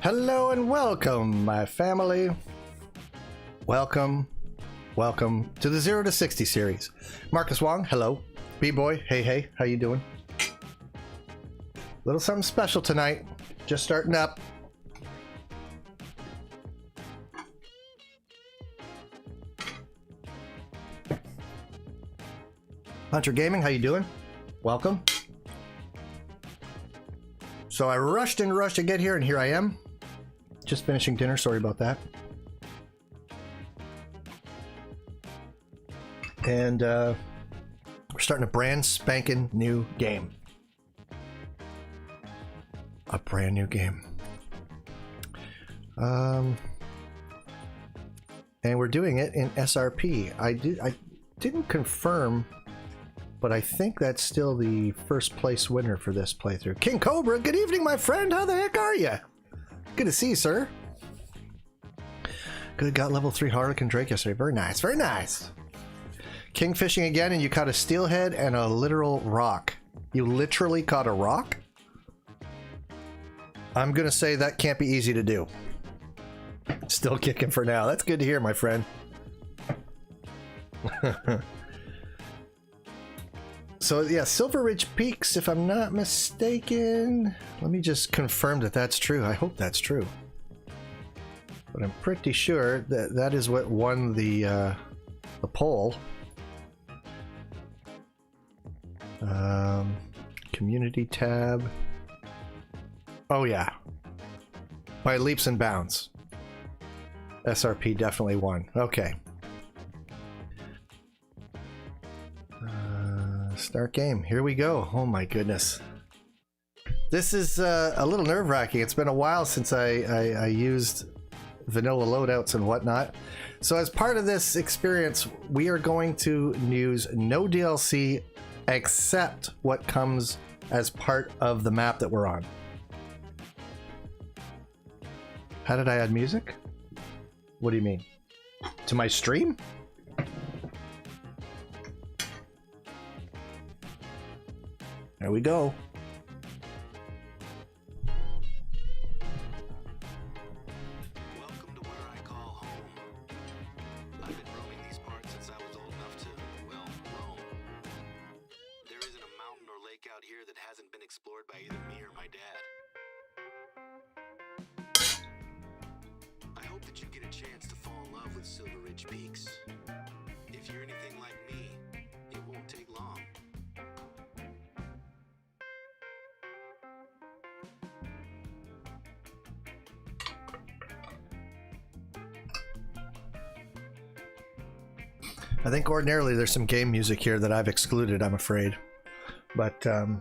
Hello and welcome, my family. Welcome to the 0 to 60 series. Marcus Wong, hello. B-Boy, hey, how you doing? Little something special tonight. Just starting up. Hunter Gaming, how you doing? Welcome. So I rushed to get here, and here I am. Just finishing dinner, sorry about that. And we're starting a brand spanking new game. A brand new game. And we're doing it in SRP. I didn't confirm, but I think that's still the first place winner for this playthrough. King Cobra, good evening, my friend. How the heck are you? Good to see you, sir. Good, got level 3 Harlequin Drake yesterday. Very nice, very nice. King fishing again, and you caught a steelhead and a literal rock. You literally caught a rock? I'm gonna say that can't be easy to do. Still kicking for now. That's good to hear, my friend. So yeah, Silver Ridge Peaks, if I'm not mistaken. Let me just confirm that that's true. I hope that's true. But I'm pretty sure that that is what won the poll. Community tab. Oh yeah. By leaps and bounds. SRP definitely won. Okay. Start game. Here we go. Oh my goodness. This is a little nerve-wracking. It's been a while since I used vanilla loadouts and whatnot. So as part of this experience, we are going to use no DLC except what comes as part of the map that we're on. How did I add music? What do you mean? To my stream? There we go. Welcome to where I call home. I've been roaming these parts since I was old enough to, well, roam. There isn't a mountain or lake out here that hasn't been explored by either me or my dad. I hope that you get a chance to fall in love with Silver Ridge Peaks. If you're anything like me, it won't take long. I think ordinarily there's some game music here that I've excluded, I'm afraid. But this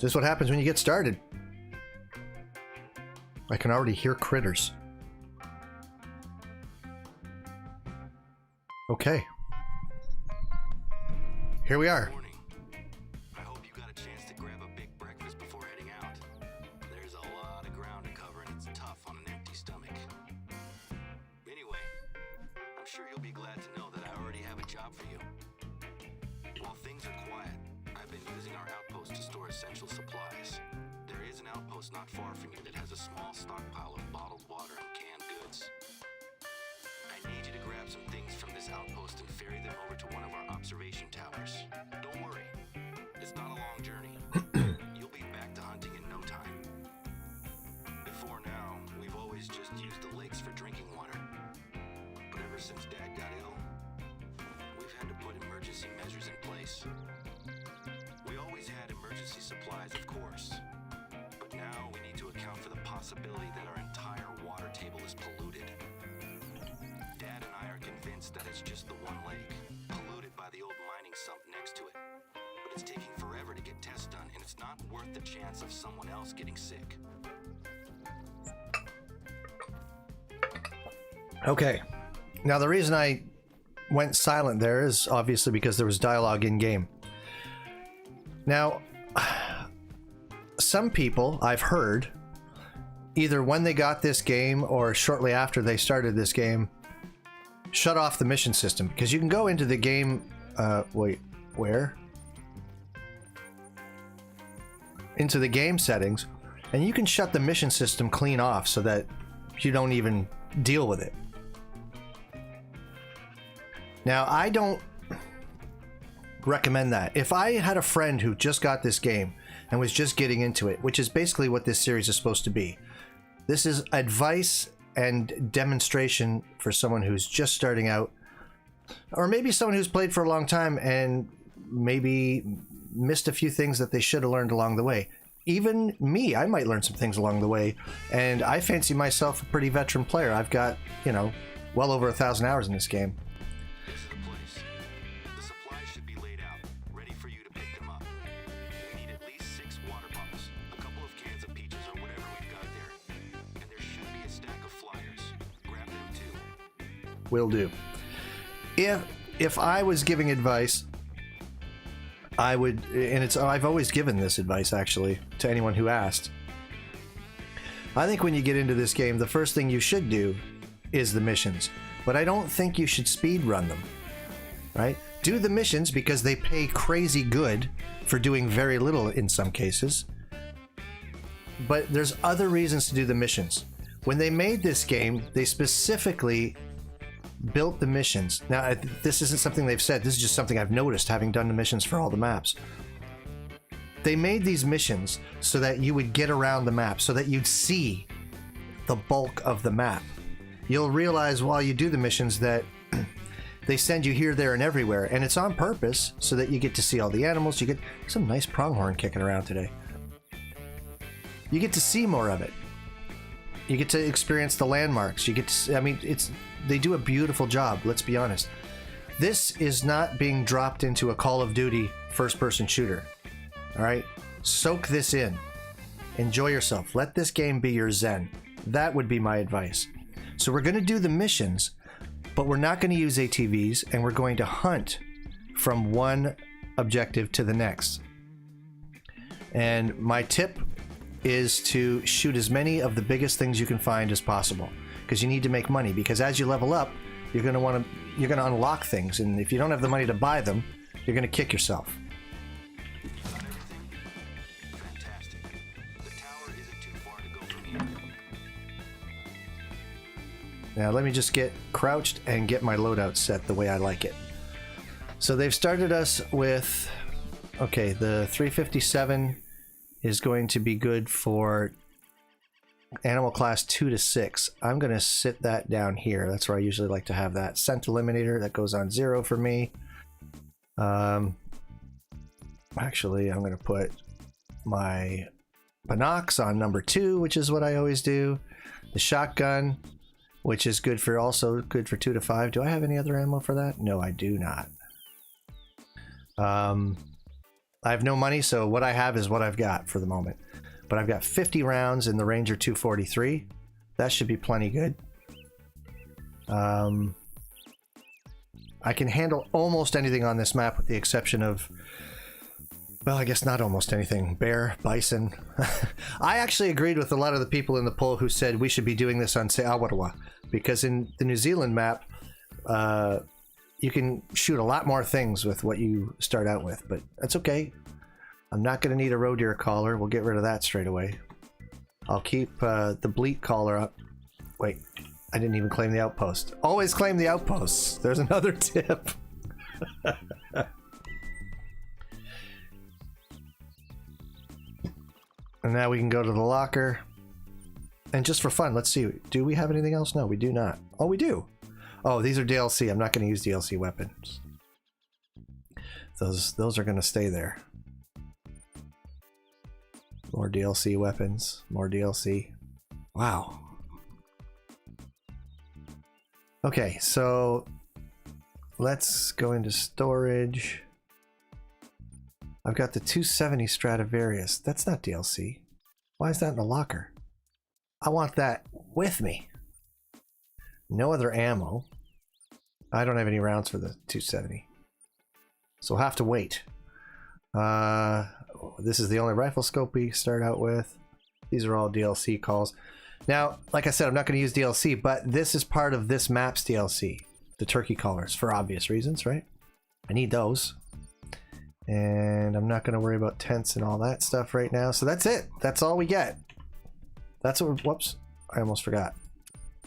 is what happens when you get started. I can already hear critters. Okay. Here we are. Morning. I hope you got a chance to grab a big breakfast before heading out. There's a lot of ground to cover and it's tough on an empty stomach. Anyway, I'm sure you'll be glad to know that I already have a job for you. While things are quiet, I've been using our outpost to store essential supplies. There is an outpost not far from you that has a small stockpile of bottled water and canned goods. I need you to grab some things from this outpost and ferry them over to one of our observation towers. Don't worry, it's not a long journey. You'll be back to hunting in no time. Before now, we've always just used the lakes for drinking water. But ever since Dad got ill, we've had to put emergency measures in place. We always had emergency supplies, of course. But now we need to account for the possibility that our entire water table is polluted. Dad and I are convinced that it's just the one lake, polluted by the old mining sump next to it. But it's taking forever to get tests done, and it's not worth the chance of someone else getting sick. Okay. Now the reason I went silent there is obviously because there was dialogue in game. Now, some people I've heard, either when they got this game or shortly after they started this game, shut off the mission system, because you can go into the game, wait, where? Into the game settings, And you can shut the mission system clean off so that you don't even deal with it. Now, I don't recommend that. If I had a friend who just got this game and was just getting into it, which is basically what this series is supposed to be. This is advice and demonstration for someone who's just starting out, or maybe someone who's played for a long time and maybe missed a few things that they should have learned along the way. Even me, I might learn some things along the way, and I fancy myself a pretty veteran player. I've got, you know, well over 1,000 hours in this game. This is the place. The supplies should be laid out, ready for you to pick them up. We need at least 6 water bottles, a couple of cans of peaches or whatever we've got there. And there should be a stack of flyers. Grab them too. Will do. If I was giving advice, I would, and I've always given this advice actually to anyone who asked. I think when you get into this game, the first thing you should do is the missions, but I don't think you should speed run them, right? Do the missions because they pay crazy good for doing very little in some cases, but there's other reasons to do the missions. When they made this game, they specifically built the missions. Now, this isn't something they've said. This is just something I've noticed having done the missions for all the maps. They made these missions so that you would get around the map, so that you'd see the bulk of the map. You'll realize while you do the missions that they send you here, there, and everywhere, and it's on purpose so that you get to see all the animals. You get some nice pronghorn kicking around today. You get to see more of it. You get to experience the landmarks. You get to, I mean, they do a beautiful job, let's be honest. This is not being dropped into a Call of Duty first-person shooter. All right? Soak this in. Enjoy yourself. Let this game be your zen. That would be my advice. So we're going to do the missions, but we're not going to use ATVs, and we're going to hunt from one objective to the next. And my tip is to shoot as many of the biggest things you can find as possible, because you need to make money, because as you level up, you're going to unlock things, and if you don't have the money to buy them, you're going to kick yourself. Got everything? Fantastic. The tower isn't too far to go from here. Now let me just get crouched and get my loadout set the way I like it. So they've started us with, okay, the 357 is going to be good for animal class 2 to 6. I'm going to sit that down here. That's where I usually like to have that. Scent eliminator, that goes on 0 for me. Actually, I'm going to put my binocs on number 2, which is what I always do. The shotgun, which is good for, also good for 2 to 5. Do I have any other ammo for that? No, I do not. I have no money, so what I have is what I've got for the moment. But I've got 50 rounds in the Ranger 243. That should be plenty good. I can handle almost anything on this map with the exception of, well, I guess not almost anything. Bear, bison. I actually agreed with a lot of the people in the poll who said we should be doing this on Se Awadwa, because in the New Zealand map, you can shoot a lot more things with what you start out with, but that's okay. I'm not going to need a roe deer collar. We'll get rid of that straight away. I'll keep the bleat collar up. Wait, I didn't even claim the outpost. Always claim the outposts. There's another tip. And now we can go to the locker. And just for fun, let's see. Do we have anything else? No, we do not. Oh, we do. Oh, these are DLC. I'm not going to use DLC weapons. Those are going to stay there. More DLC weapons. More DLC. Wow. Okay, so let's go into storage. I've got the 270 Stradivarius. That's not DLC. Why is that in the locker? I want that with me. No other ammo. I don't have any rounds for the 270. So we'll have to wait. This is the only rifle scope we start out with. These are all DLC calls. Now, like I said, I'm not going to use DLC, but this is part of this map's DLC. The turkey collars, for obvious reasons, right? I need those. And I'm not going to worry about tents and all that stuff right now. So that's it. That's all we get. That's what, whoops, I almost forgot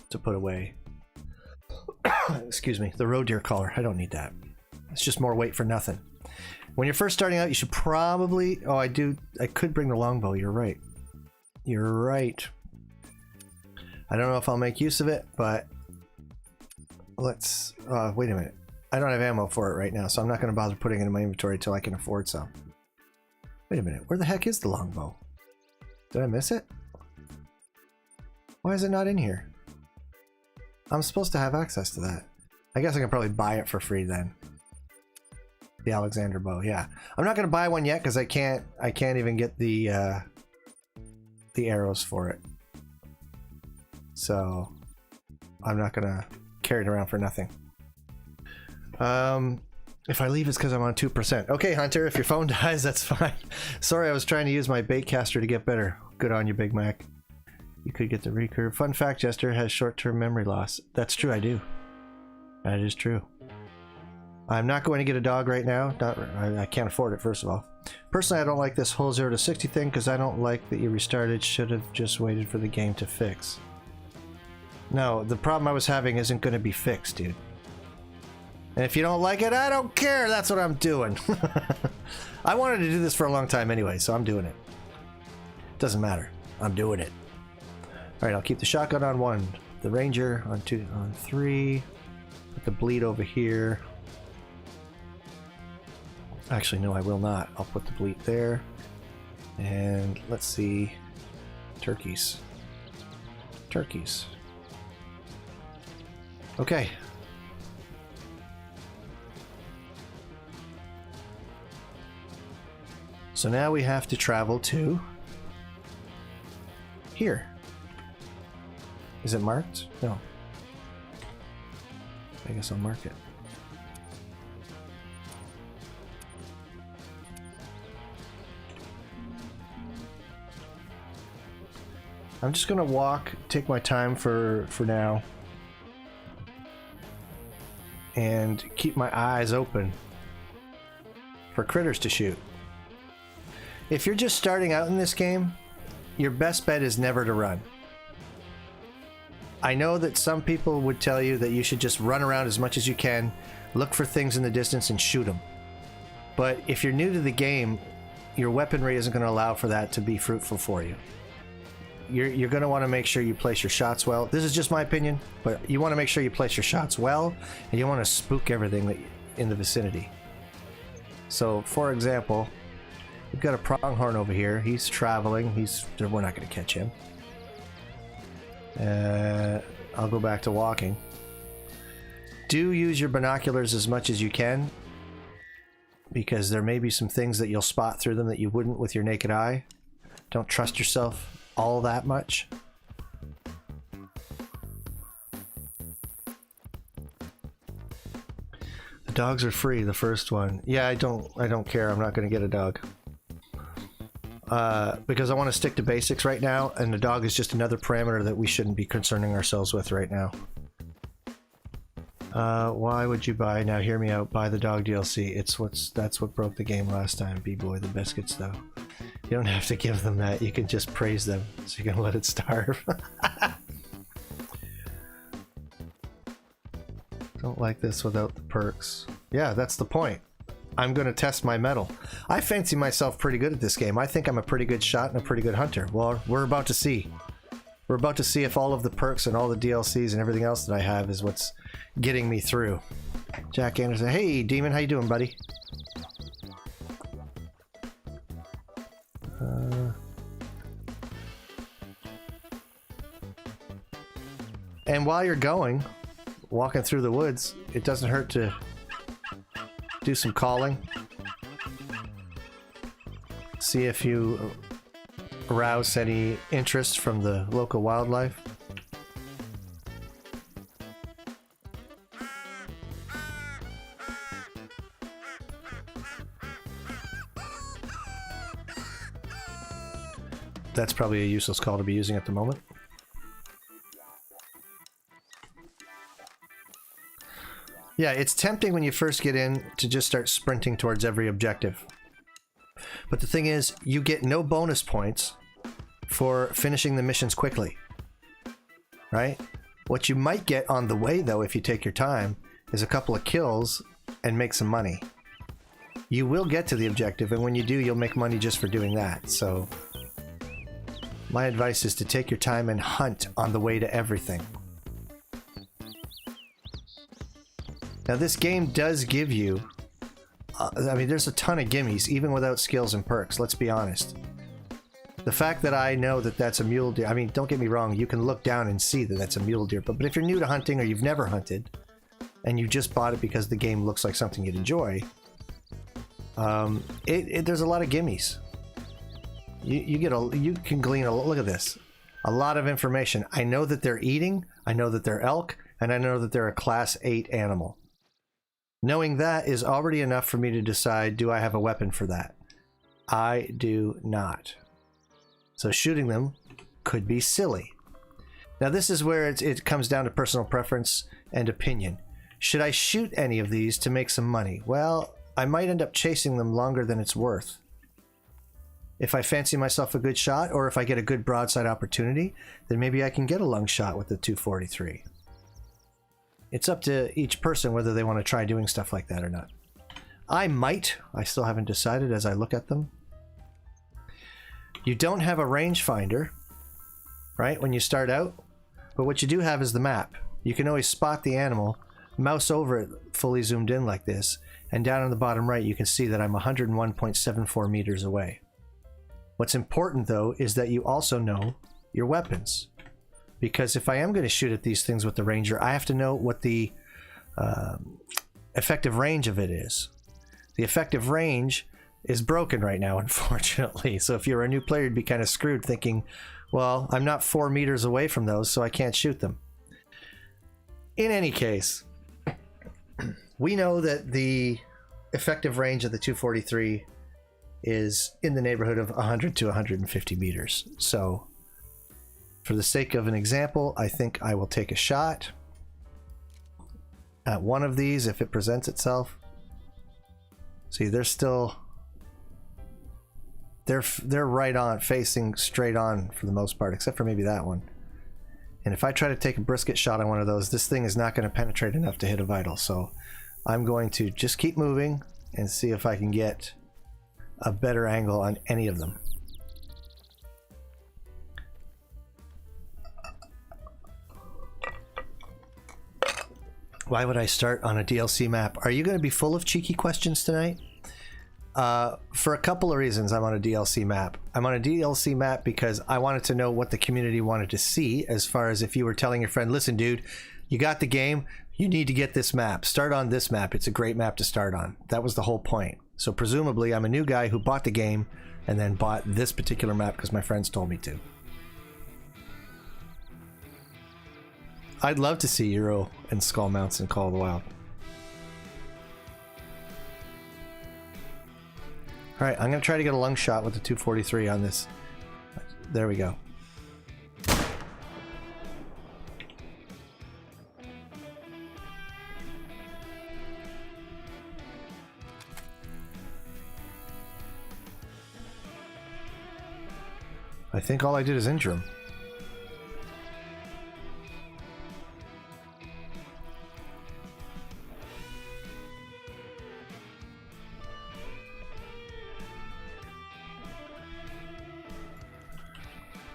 to put away. Excuse me, the roe deer collar. I don't need that. It's just more weight for nothing. When you're first starting out, you should probably, oh, I could bring the longbow. You're right. You're right. I don't know if I'll make use of it, but let's, wait a minute. I don't have ammo for it right now, so I'm not going to bother putting it in my inventory until I can afford some. Wait a minute, where the heck is the longbow? Did I miss it? Why is it not in here? I'm supposed to have access to that. I guess I can probably buy it for free then. The Alexander bow, yeah. I'm not going to buy one yet because I can't even get the arrows for it. So I'm not going to carry it around for nothing. If I leave, it's because I'm on 2%. Okay, Hunter, if your phone dies, that's fine. Sorry, I was trying to use my bait caster to get better. Good on you, Big Mac. You could get the recurve. Fun fact, Jester has short-term memory loss. That's true, I do. That is true. I'm not going to get a dog right now. I can't afford it, first of all. Personally, I don't like this whole 0 to 60 thing because I don't like that you restarted. Should have just waited for the game to fix. No, the problem I was having isn't going to be fixed, dude. And if you don't like it, I don't care. That's what I'm doing. I wanted to do this for a long time anyway, so I'm doing it. Doesn't matter. I'm doing it. All right, I'll keep the shotgun on 1, the ranger on 2, on 3. Put the bleed over here. Actually, no, I will not. I'll put the bleed there. And let's see. Turkeys. Turkeys. Okay. So now we have to travel to here. Is it marked? No. I guess I'll mark it. I'm just gonna walk, take my time for now, and keep my eyes open for critters to shoot. If you're just starting out in this game, your best bet is never to run. I know that some people would tell you that you should just run around as much as you can, look for things in the distance and shoot them. But if you're new to the game, your weaponry isn't going to allow for that to be fruitful for you. You're going to want to make sure you place your shots well. This is just my opinion, but you want to make sure you place your shots well, and you want to spook everything in the vicinity. So, for example, we've got a pronghorn over here. He's traveling. We're not going to catch him. I'll go back to walking. Do use your binoculars as much as you can, because there may be some things that you'll spot through them that you wouldn't with your naked eye. Don't trust yourself all that much. The dogs are free, the first one. Yeah, I don't care. I'm not going to get a dog. Because I want to stick to basics right now, and the dog is just another parameter that we shouldn't be concerning ourselves with right now. Why would you buy? Now hear me out. Buy the dog DLC. That's what broke the game last time. B-boy the biscuits, though. You don't have to give them that. You can just praise them, so you can let it starve. Don't like this without the perks. Yeah, that's the point. I'm going to test my mettle. I fancy myself pretty good at this game. I think I'm a pretty good shot and a pretty good hunter. Well, we're about to see. We're about to see if all of the perks and all the DLCs and everything else that I have is what's getting me through. Jack Anderson. Hey, Demon. How you doing, buddy? And while you're walking through the woods, it doesn't hurt to do some calling. See if you arouse any interest from the local wildlife. That's probably a useless call to be using at the moment. Yeah, it's tempting when you first get in to just start sprinting towards every objective. But the thing is, you get no bonus points for finishing the missions quickly, right? What you might get on the way, though, if you take your time, is a couple of kills and make some money. You will get to the objective, and when you do, you'll make money just for doing that. So my advice is to take your time and hunt on the way to everything. Now, this game does give you, I mean, there's a ton of gimmies, even without skills and perks, let's be honest. The fact that I know that that's a mule deer, I mean, don't get me wrong, you can look down and see that that's a mule deer, but if you're new to hunting or you've never hunted, and you just bought it because the game looks like something you'd enjoy, there's a lot of gimmies. You can glean look at this, a lot of information. I know that they're eating, I know that they're elk, and I know that they're a class 8 animal. Knowing that is already enough for me to decide, do I have a weapon for that? I do not. So shooting them could be silly. Now this is where it comes down to personal preference and opinion. Should I shoot any of these to make some money? Well, I might end up chasing them longer than it's worth. If I fancy myself a good shot, or if I get a good broadside opportunity, then maybe I can get a lung shot with the 243. It's up to each person whether they want to try doing stuff like that or not. I might. I still haven't decided as I look at them. You don't have a rangefinder, right, when you start out, but what you do have is the map. You can always spot the animal, mouse over it fully zoomed in like this, and down on the bottom right you can see that I'm 101.74 meters away. What's important, though, is that you also know your weapons. Because if I am going to shoot at these things with the Ranger, I have to know what the effective range of it is. The effective range is broken right now, unfortunately. So if you're a new player, you'd be kind of screwed thinking, well, I'm not 4 meters away from those, so I can't shoot them. In any case, we know that the effective range of the 243 is in the neighborhood of 100 to 150 meters. So for the sake of an example, I think I will take a shot at one of these if it presents itself. See, they're still, they're right on, facing straight on for the most part, except for maybe that one. And if I try to take a brisket shot on one of those, this thing is not going to penetrate enough to hit a vital. So I'm going to just keep moving and see if I can get a better angle on any of them. Why would I start on a DLC map? Are you going to be full of cheeky questions tonight? For a couple of reasons I'm on a DLC map. I'm on a DLC map because I wanted to know what the community wanted to see, as far as if you were telling your friend, listen dude, you got the game, you need to get this map. Start on this map. It's a great map to start on. That was the whole point. So presumably I'm a new guy who bought the game and then bought this particular map because my friends told me to. I'd love to see Euro and Skull Mounts in Call of the Wild. Alright, I'm going to try to get a lung shot with the 243 on this. There we go. I think all I did is injure him.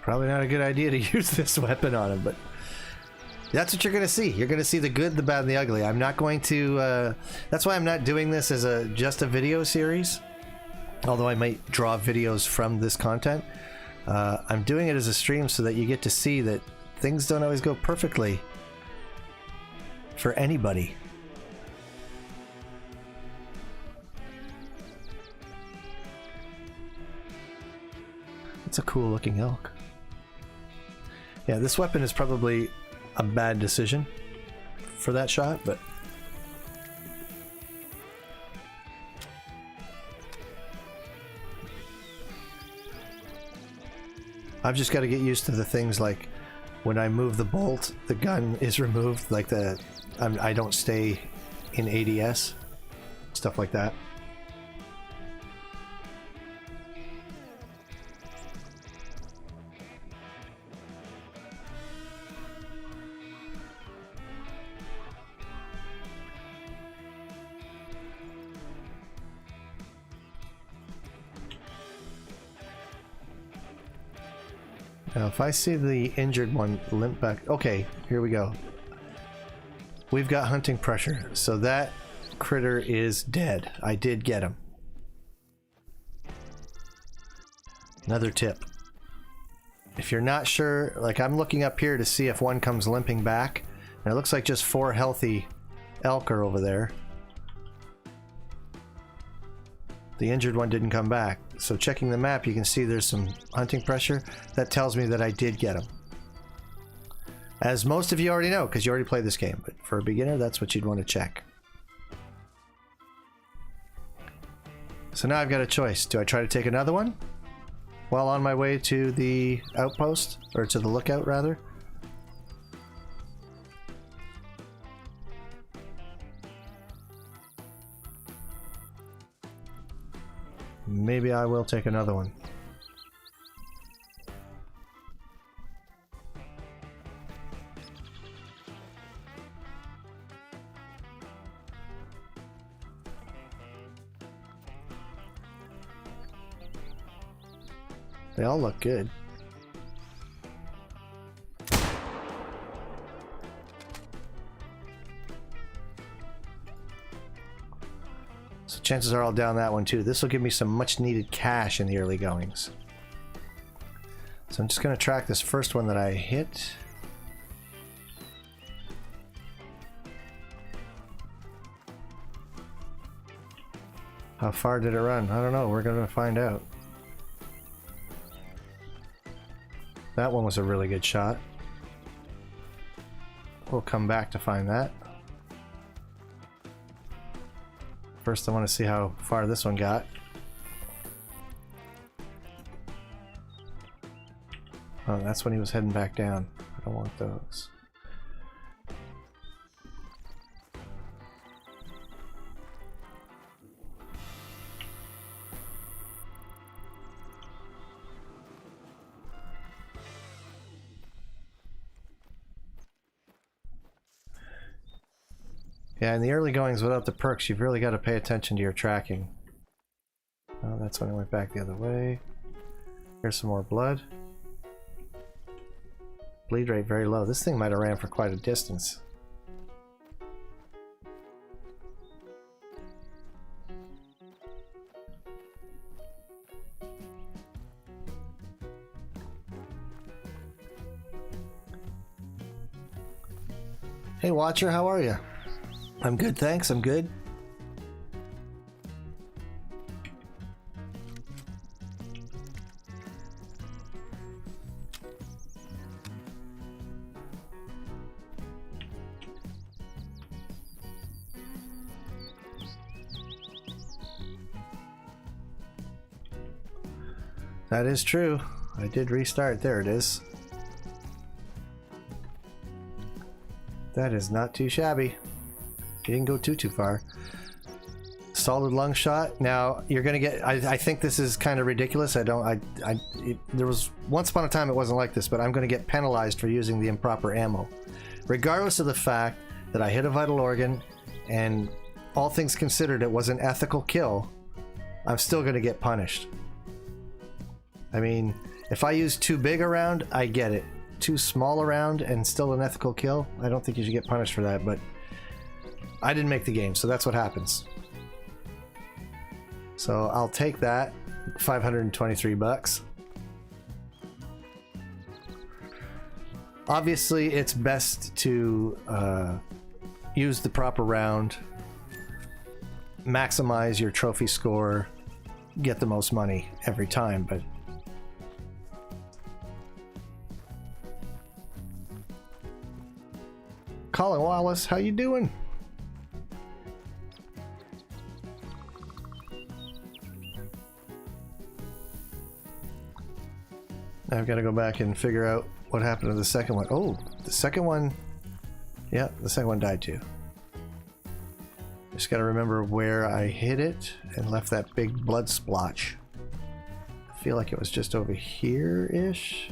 Probably not a good idea to use this weapon on him, but that's what you're going to see. You're going to see the good, the bad, and the ugly. I'm not going to... that's why I'm not doing this as just a video series, although I might draw videos from this content. I'm doing it as a stream so that you get to see that things don't always go perfectly for anybody. It's a cool looking elk. Yeah, this weapon is probably a bad decision for that shot, but I've just got to get used to the things like when I move the bolt, the gun is removed, like I don't stay in ADS, stuff like that. Now, if I see the injured one limp back... Okay, here we go. We've got hunting pressure, so that critter is dead. I did get him. Another tip. If you're not sure, like I'm looking up here to see if one comes limping back, and it looks like just 4 healthy elk are over there. The injured one didn't come back. So checking the map, you can see there's some hunting pressure. That tells me that I did get him. As most of you already know, because you already played this game. But for a beginner, that's what you'd want to check. So now I've got a choice. Do I try to take another one while on my way to the outpost? Or to the lookout, rather? Maybe I will take another one. They all look good. So chances are I'll down that one too. This will give me some much needed cash in the early goings. So I'm just going to track this first one that I hit. How far did it run? I don't know. We're going to find out. That one was a really good shot. We'll come back to find that. First, I want to see how far this one got. Oh, that's when he was heading back down. I don't want those. Yeah, in the early goings without the perks, you've really got to pay attention to your tracking. Oh, that's when I went back the other way. Here's some more blood. Bleed rate very low. This thing might have ran for quite a distance. Hey Watcher, how are you? I'm good, thanks. I'm good. That is true. I did restart. There it is. That is not too shabby. You didn't go too far. Solid lung shot. Now you're gonna get. I think this is kind of ridiculous. There was once upon a time it wasn't like this, but I'm gonna get penalized for using the improper ammo, regardless of the fact that I hit a vital organ, and all things considered, it was an ethical kill. I'm still gonna get punished. I mean, if I use too big a round, I get it. Too small a round and still an ethical kill, I don't think you should get punished for that, but I didn't make the game, so that's what happens. So I'll take that. 523 bucks. Obviously, it's best to use the proper round, maximize your trophy score, get the most money every time, but Colin Wallace, how you doing? I've got to go back and figure out what happened to the second one. Oh, the second one. Yeah, the second one died too. Just got to remember where I hit it and left that big blood splotch. I feel like it was just over here-ish.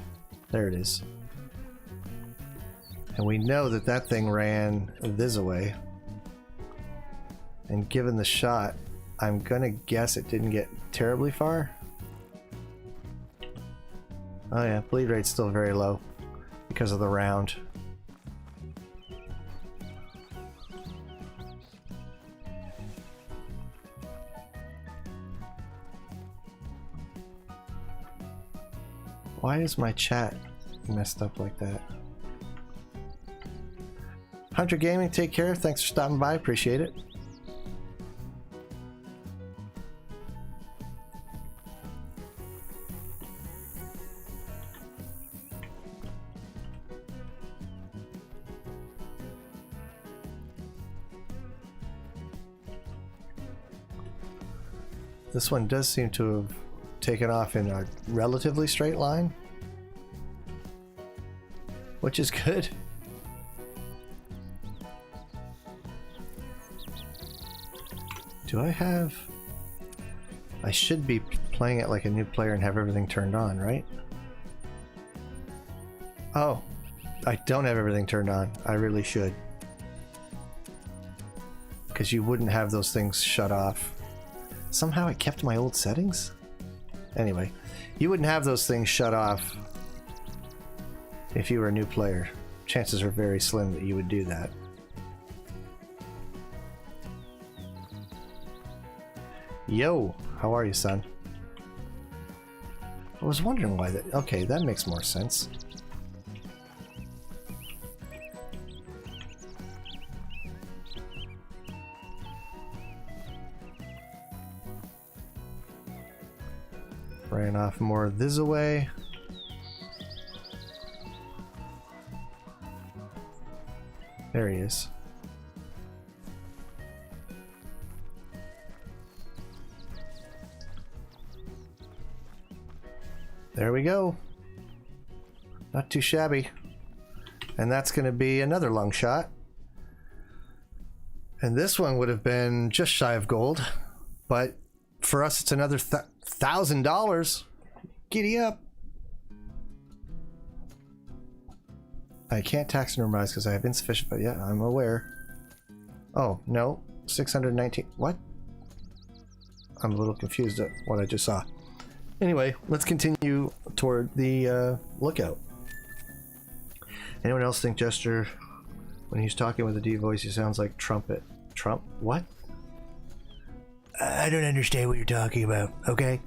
There it is. And we know that that thing ran this way. And given the shot, I'm gonna guess it didn't get terribly far. Oh yeah, bleed rate's still very low because of the round. Why is my chat messed up like that? Hunter Gaming, take care. Thanks for stopping by. Appreciate it. This one does seem to have taken off in a relatively straight line, which is good. Do I have... I should be playing it like a new player and have everything turned on, right? Oh, I don't have everything turned on. I really should. Because you wouldn't have those things shut off. Somehow I kept my old settings? Anyway, you wouldn't have those things shut off if you were a new player. Chances are very slim that you would do that. Yo, how are you, son? I was wondering why that... Okay, that makes more sense. Ran off more this away. There he is. There we go. Not too shabby. And that's going to be another lung shot. And this one would have been just shy of gold, but for us it's another $1,000. Giddy up. I can't tax normalize because I have insufficient, but yeah, I'm aware. Oh, no. 619. What? I'm a little confused at what I just saw. Anyway, let's continue toward the lookout. Anyone else think Jester, when he's talking with a deep voice, he sounds like trumpet? Trump? What? I don't understand what you're talking about, okay?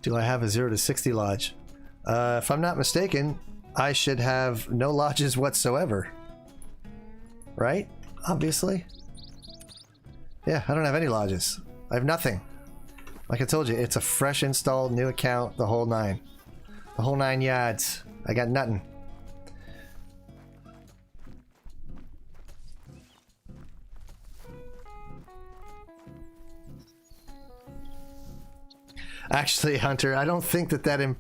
Do I have a 0 to 60 lodge? If I'm not mistaken, I should have no lodges whatsoever. Right? Obviously. Yeah, I don't have any lodges. I have nothing. Like I told you, it's a fresh install, new account, the whole nine. The whole 9 yards. I got nothing. Actually, Hunter, I don't think that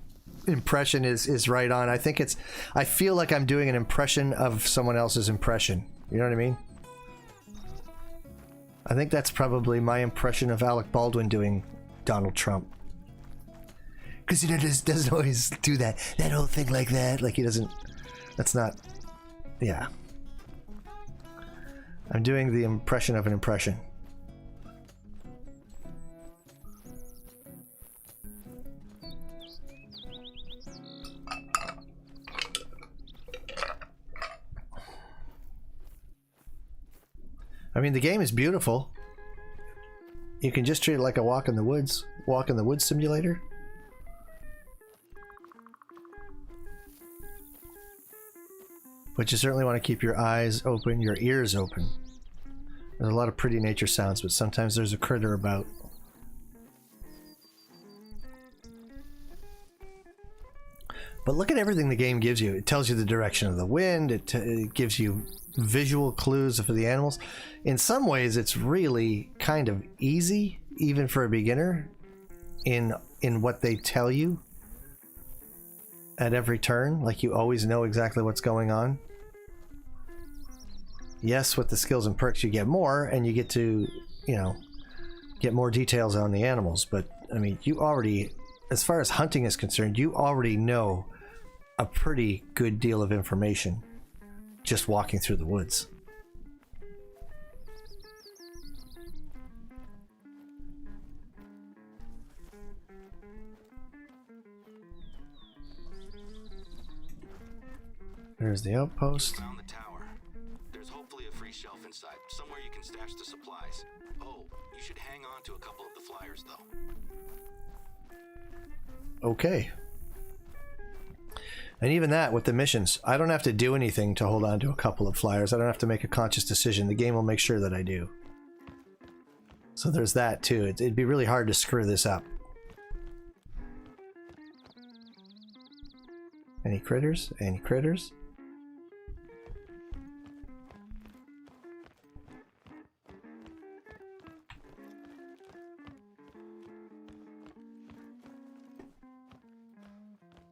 impression is right on. I think it's... I feel like I'm doing an impression of someone else's impression. You know what I mean? I think that's probably my impression of Alec Baldwin doing Donald Trump. Because he doesn't always do that whole thing like that. Like he doesn't... That's not... Yeah. I'm doing the impression of an impression. I mean, the game is beautiful. You can just treat it like a walk in the woods simulator. But you certainly want to keep your eyes open, your ears open. There's a lot of pretty nature sounds, but sometimes there's a critter about. But look at everything the game gives you. It tells you the direction of the wind. It gives you visual clues for the animals. In some ways, it's really kind of easy, even for a beginner, in what they tell you at every turn. Like you always know exactly what's going on. Yes, with the skills and perks, you get more, and you get to, you know, get more details on the animals. But I mean, you already, as far as hunting is concerned, you already know a pretty good deal of information just walking through the woods. There's the outpost. Found the tower. There's hopefully a free shelf inside, somewhere you can stash the supplies. Oh, you should hang on to a couple of the flyers, though. Okay. And even that with the missions, I don't have to do anything to hold on to a couple of flyers. I don't have to make a conscious decision. The game will make sure that I do. So there's that too. It'd be really hard to screw this up. Any critters? Any critters?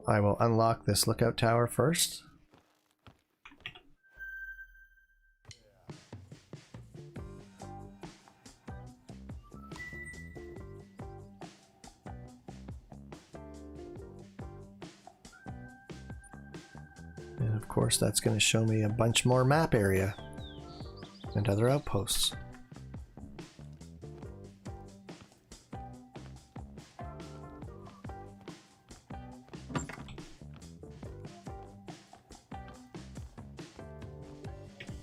I will unlock this lookout tower first. And of course that's going to show me a bunch more map area and other outposts.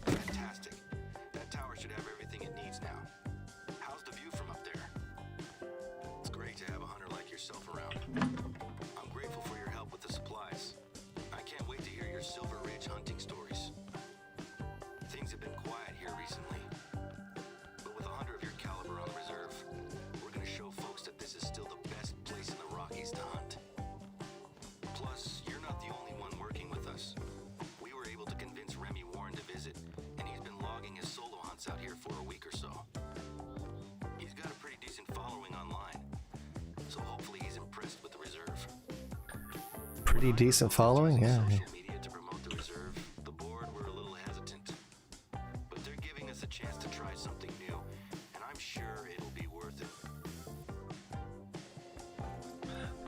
Fantastic. That tower should have everything it needs now. How's the view from up there? It's great to have a hunter like yourself around. I'm grateful for your help with the supplies. I can't wait to hear your Silver Ridge hunting stories. Things have been quiet here recently. But with a hunter of your caliber on the reserve, we're gonna show folks that this is still the best place in the Rockies to hunt. Plus, you're not the only one working with us. We were able to convince Remy Warren to visit, and he's been logging his solo hunts out here for a week or so. He's got a pretty decent following online, so hopefully he's impressed with the reserve. Pretty decent following, yeah. Social media to promote the reserve, the board were a little hesitant. But they're giving us a chance to try something new, and I'm sure it'll be worth it.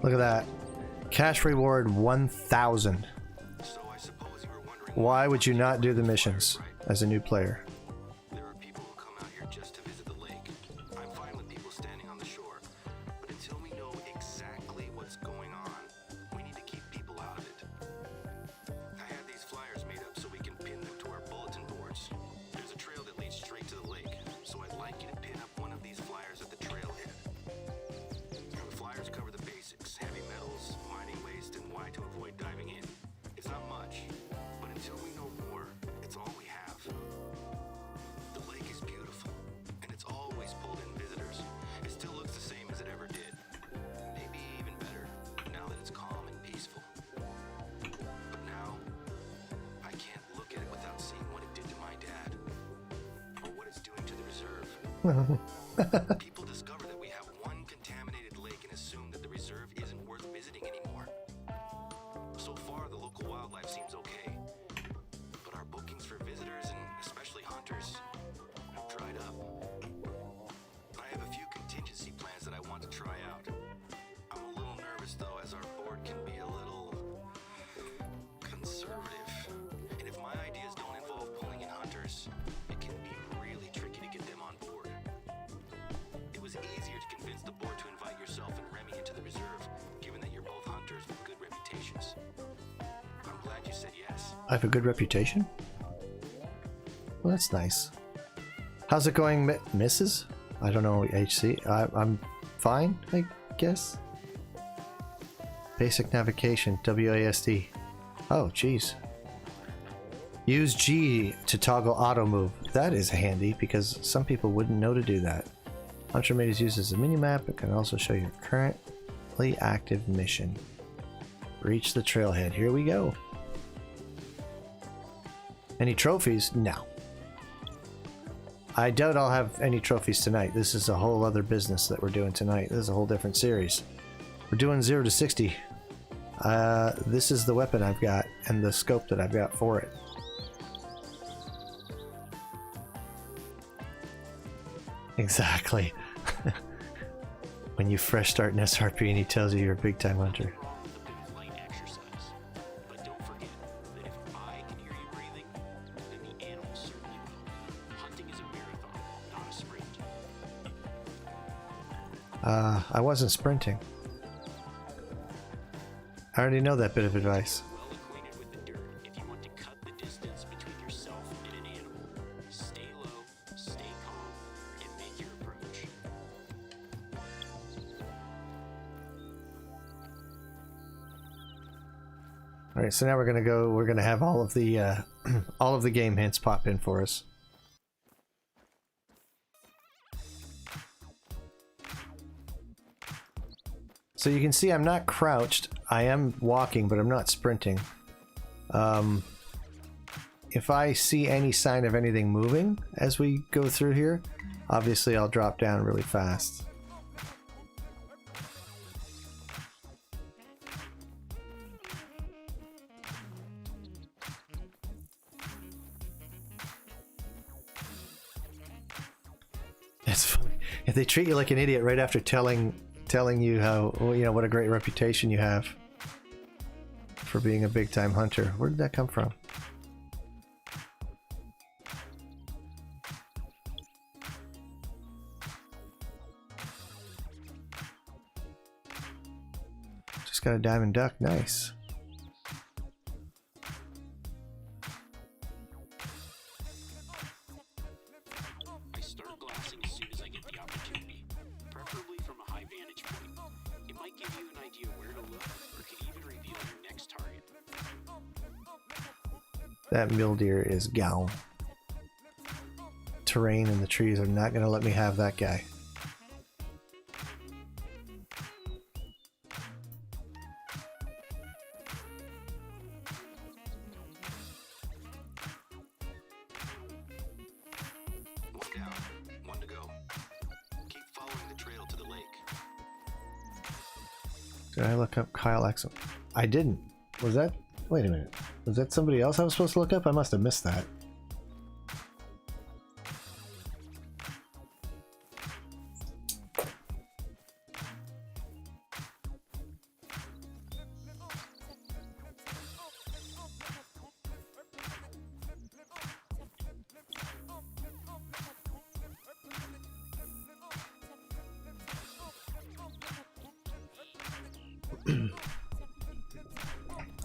Look at that. Cash reward 1,000. So I suppose you were wondering Why would you not do the missions as a new player? there are people who come out here just to visit the lake. I'm fine with people standing on the shore, but until we know exactly what's going on, we need to keep people out of it. I had these flyers made up so we can pin them to our bulletin boards. There's a trail that leads straight to the lake, so I'd like you to pin up one of these flyers at the trailhead. The flyers cover the basics: heavy metals, mining waste, and why to avoid diving in. It's not much, but until we know more, it's all we have. The lake is beautiful, and it's always pulled in visitors. It still looks the same as it ever did. Maybe even better, now that it's calm and peaceful. But now, I can't look at it without seeing what it did to my dad, or what it's doing to the reserve. People discover that we have one contaminated lake and assume that the reserve isn't worth visiting anymore. So far, the local wildlife seems okay, but our bookings for visitors, and especially hunters, have dried up. I have a few contingency plans that I want to try out. I'm a little nervous, though, as our board can be a little conservative. And if my ideas don't involve pulling in hunters, it can be really tricky to get them on board. It was easier to convince the board to invite yourself and Remy into the reserve, given that you're both hunters with good reputations. I'm glad you said yes. I have a good reputation? Well, that's nice. How's it going, Mrs.? I don't know, HC. I'm fine, I guess. Basic navigation, WASD. Oh, jeez. Use G to toggle auto move. That is handy because some people wouldn't know to do that. Hunter Mate is used as a mini-map. It can also show your currently active mission. Reach the trailhead. Here we go. Any trophies? No. I doubt I'll have any trophies tonight. This is a whole other business that we're doing tonight. This is a whole different series. We're doing 0 to 60. This is the weapon I've got and the scope that I've got for it. Exactly. When you fresh start an SRP and he tells you you're a big time hunter. Light exercise. But don't forget that if I can hear you breathing, then the animals certainly will. Hunting is a marathon, not a sprint. I wasn't sprinting. I already know that bit of advice. Well acquainted with the dirt. If you want to cut All right, so now we're gonna go. We're gonna have all of the all of the game hints pop in for us. So you can see I'm not crouched. I am walking, but I'm not sprinting. If I see any sign of anything moving as we go through here, obviously I'll drop down really fast. It's funny. If they treat you like an idiot right after telling you how, well, you know, what a great reputation you have for being a big-time hunter. Where did that come from? Just got a diamond duck. Nice. I start glassing as soon as I get the opportunity, preferably from a high vantage point. It might give you an idea where to look, or could even reveal your next target. That mule deer is gone. Terrain and the trees are not going to let me have that guy. One down, one to go. Keep following the trail to the lake. Did I look up Kyle Exum? I didn't. Was that... Wait a minute. Was that somebody else I was supposed to look up? I must have missed that.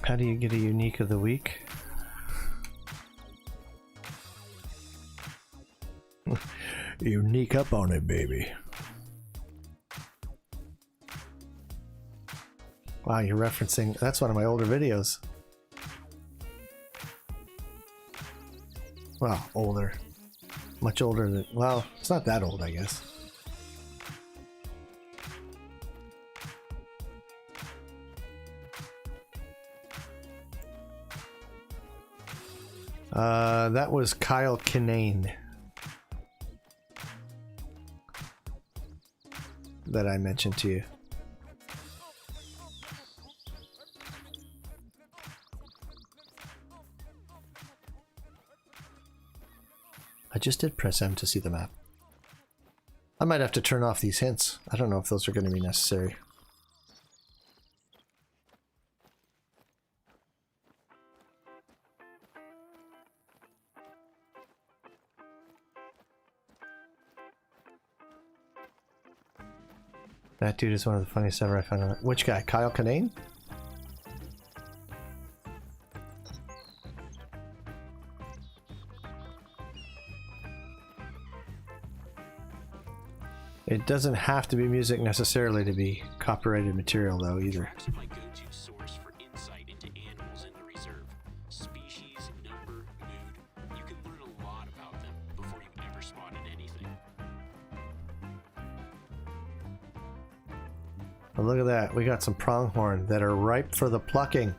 How do you get a unique of the week? Unique up on it, baby. Wow, you're referencing... That's one of my older videos. Well, older. Much older than... Well, it's not that old, I guess. That was Kyle Kinane that I mentioned to you. I just did press M to see the map. I might have to turn off these hints. I don't know if those are going to be necessary. That dude is one of the funniest ever I found on it. Which guy? Kyle Kinane? It doesn't have to be music necessarily to be copyrighted material though either. Tracks are my go-to source for insight into animals in the reserve. Species, number, mood. You can learn a lot about them before you've ever spotted anything. Oh, look at that. We got some pronghorn that are ripe for the plucking.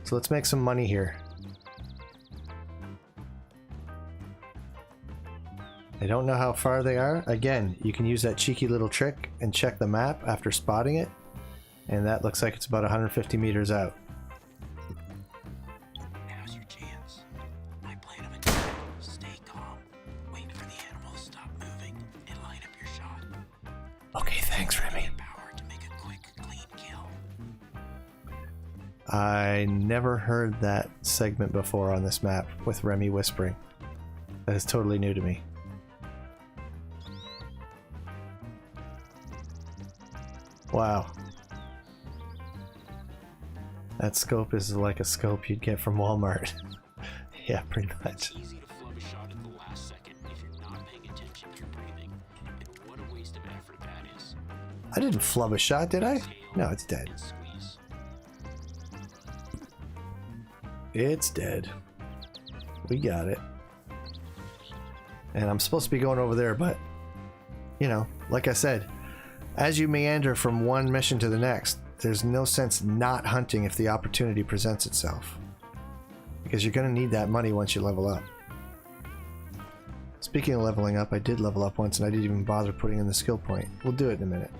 So let's make some money here. I don't know how far they are. Again, you can use that cheeky little trick and check the map after spotting it. And that looks like it's about 150 meters out. Now's your chance. My plan of attack. Stay calm. Wait for the animal to stop moving and line up your shot. Okay, thanks, Remy. Power to make a quick, clean kill. I never heard that segment before on this map with Remy whispering. That is totally new to me. Wow. That scope is like a scope you'd get from Walmart. Yeah, pretty much. It's easy to flub a shot at the last second if you're not paying attention to your breathing. And what a waste of effort that is. I didn't flub a shot, did I? No, it's dead. And squeeze. It's dead. We got it. And I'm supposed to be going over there, but, you know, like I said, as you meander from one mission to the next, there's no sense not hunting if the opportunity presents itself. Because you're going to need that money once you level up. Speaking of leveling up, I did level up once and I didn't even bother putting in the skill point. We'll do it in a minute.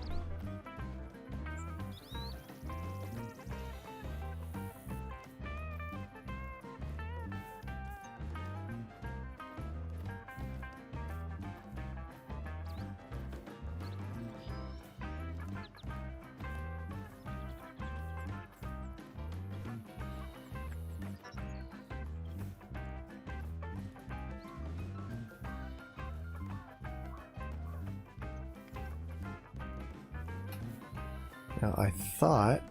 Now I thought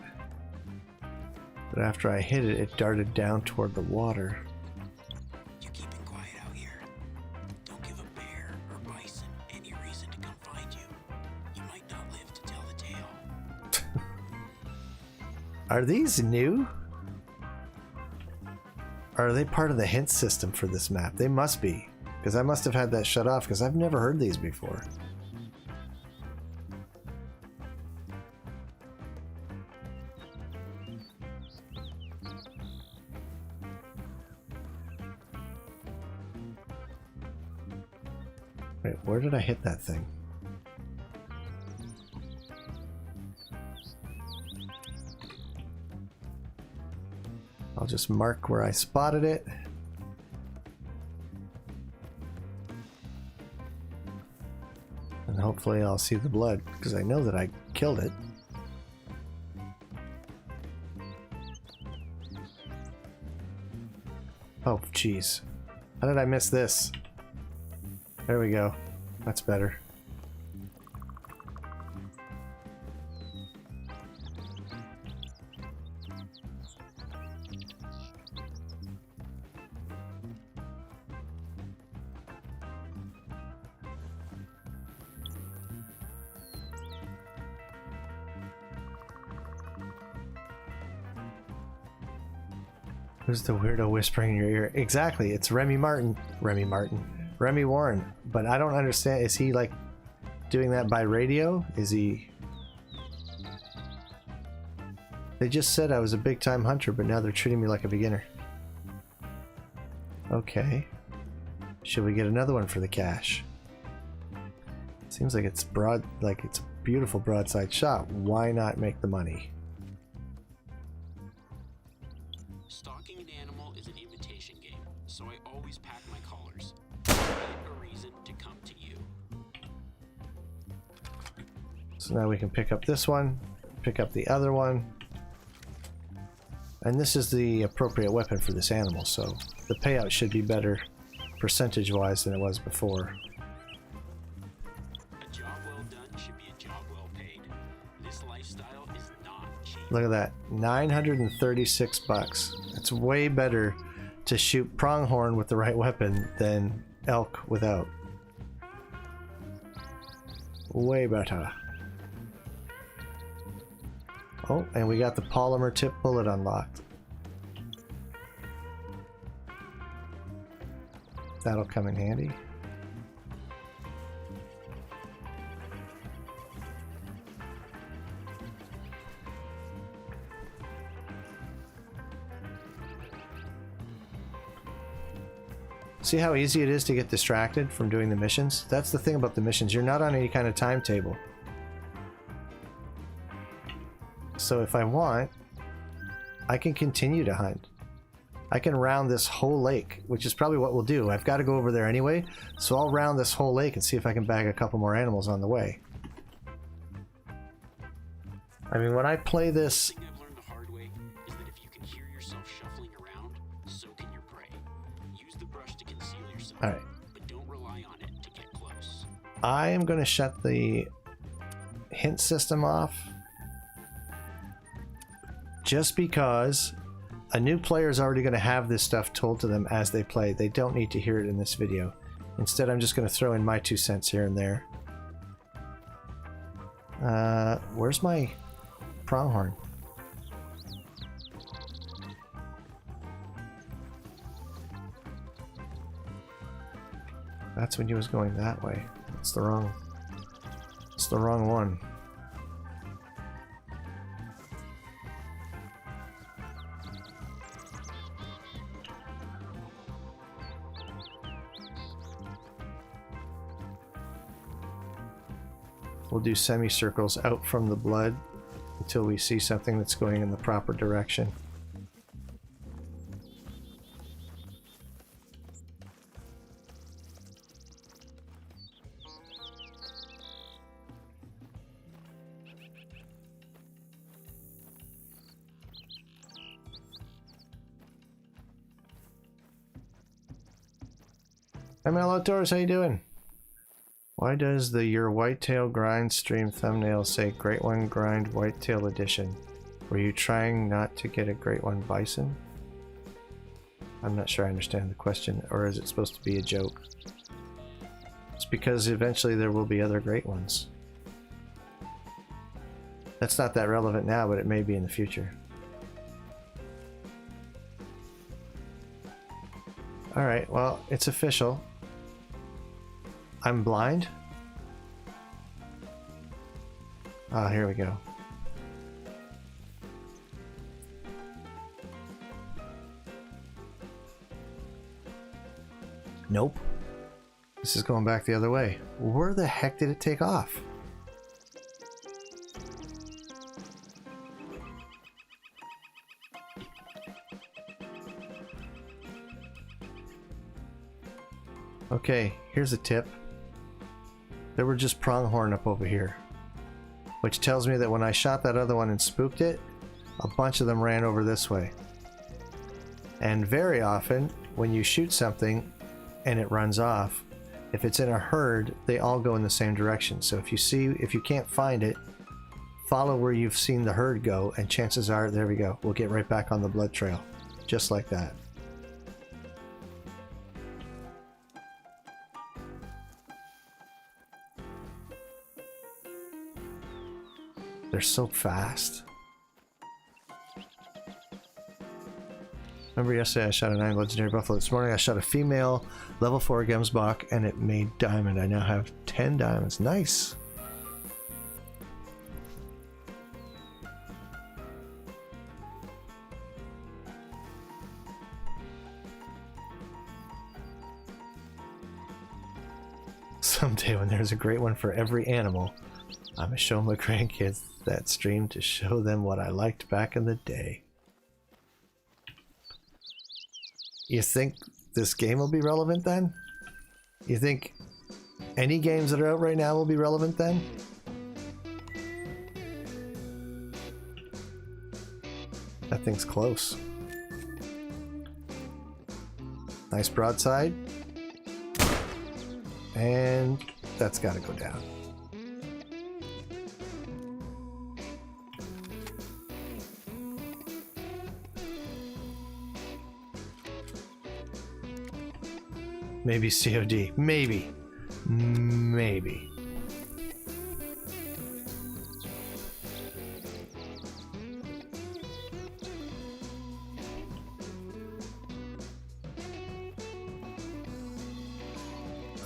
that after I hit it, it darted down toward the water. You're keeping quiet out here. Don't give a bear or bison any reason to come find you. You might not live to tell the tale. Are these new? Or are they part of the hint system for this map? They must be, because I must have had that shut off because I've never heard these before. Wait, where did I hit that thing? I'll just mark where I spotted it. And hopefully I'll see the blood, because I know that I killed it. Oh, jeez. How did I miss this? There we go. That's better. Who's the weirdo whispering in your ear? Exactly, it's Remy Martin. Remy Warren. But I don't understand. Is he like doing that by radio? Is he... They just said I was a big time hunter, but now they're treating me like a beginner. Okay. Should we get another one for the cash? Seems like it's broad, like it's a beautiful broadside shot. Why not make the money? Stalking an animal is an invitation game, so I always pack my collars. A reason to come to you. So now we can pick up this one, pick up the other one. And this is the appropriate weapon for this animal, so the payout should be better percentage-wise than it was before. A job well done should be a job well paid. This lifestyle is not cheap. Look at that, 936 bucks. It's way better to shoot pronghorn with the right weapon than elk without. Way better. Oh, and we got the polymer tip bullet unlocked. That'll come in handy. See how easy it is to get distracted from doing the missions? That's the thing about the missions. You're not on any kind of timetable. So if I want, I can continue to hunt. I can round this whole lake, which is probably what we'll do. I've got to go over there anyway, so I'll round this whole lake and see if I can bag a couple more animals on the way. I mean, when I play this... The thing I've learned the hard way is that if you can hear yourself shuffling around, so can your prey. Use the brush to conceal yourself, All right. but don't rely on it to get close. I am going to shut the hint system off. Just because a new player is already going to have this stuff told to them as they play. They don't need to hear it in this video. Instead, I'm just going to throw in my 2 cents here and there. Where's my pronghorn? That's when you was going that way. It's the wrong one. We'll do semicircles out from the blood until we see something that's going in the proper direction. Hi Mel Outdoors, how you doing? Why does the Your Whitetail Grind stream thumbnail say Great One Grind Whitetail Edition? Were you trying not to get a Great One Bison? I'm not sure I understand the question, or is it supposed to be a joke? It's because eventually there will be other Great Ones. That's not that relevant now, but it may be in the future. Alright, well, it's official. I'm blind? Ah, here we go. Nope. This is going back the other way. Where the heck did it take off? Okay, here's a tip. There were just pronghorn up over here, which tells me that when I shot that other one and spooked it, a bunch of them ran over this way. And very often, when you shoot something and it runs off, if it's in a herd, they all go in the same direction. So if you can't find it, follow where you've seen the herd go, and chances are, there we go, we'll get right back on the blood trail, just like that. They're so fast. Remember yesterday I shot a 9 legendary buffalo. This morning I shot a female level 4 Gemsbok and it made diamond. I now have 10 diamonds. Nice. Someday when there's a great one for every animal, I'm gonna show my grandkids that stream to show them what I liked back in the day. You think this game will be relevant then? You think any games that are out right now will be relevant then? That thing's close. Nice broadside. And that's gotta go down. Maybe COD. Maybe. Maybe.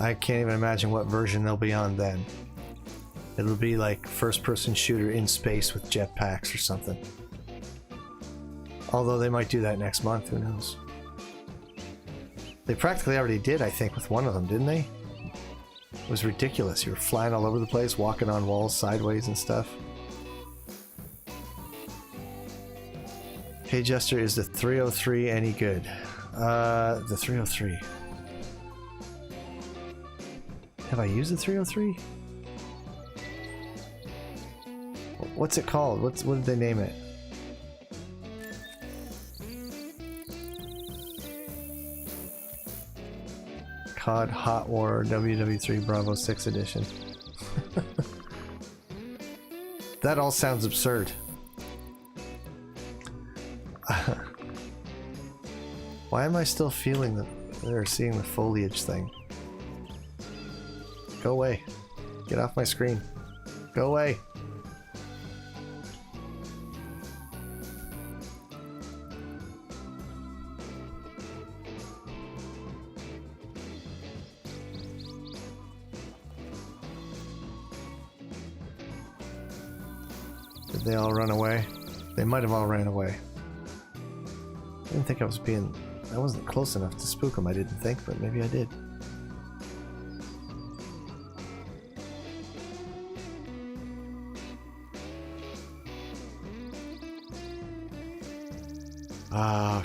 I can't even imagine what version they'll be on then. It'll be like first-person shooter in space with jetpacks or something. Although they might do that next month, who knows? They practically already did, I think, with one of them, didn't they? It was ridiculous. You were flying all over the place, walking on walls sideways and stuff. Hey Jester, is the 303 any good? The 303. Have I used the 303? What's it called? What did they name it? COD Hot War WW3 Bravo 6 Edition. That all sounds absurd. Why am I still feeling or seeing the foliage thing? Go away. Get off my screen. Go away. Did they all run away? They might have all ran away. I didn't think I was being... I wasn't close enough to spook them, I didn't think, but maybe I did.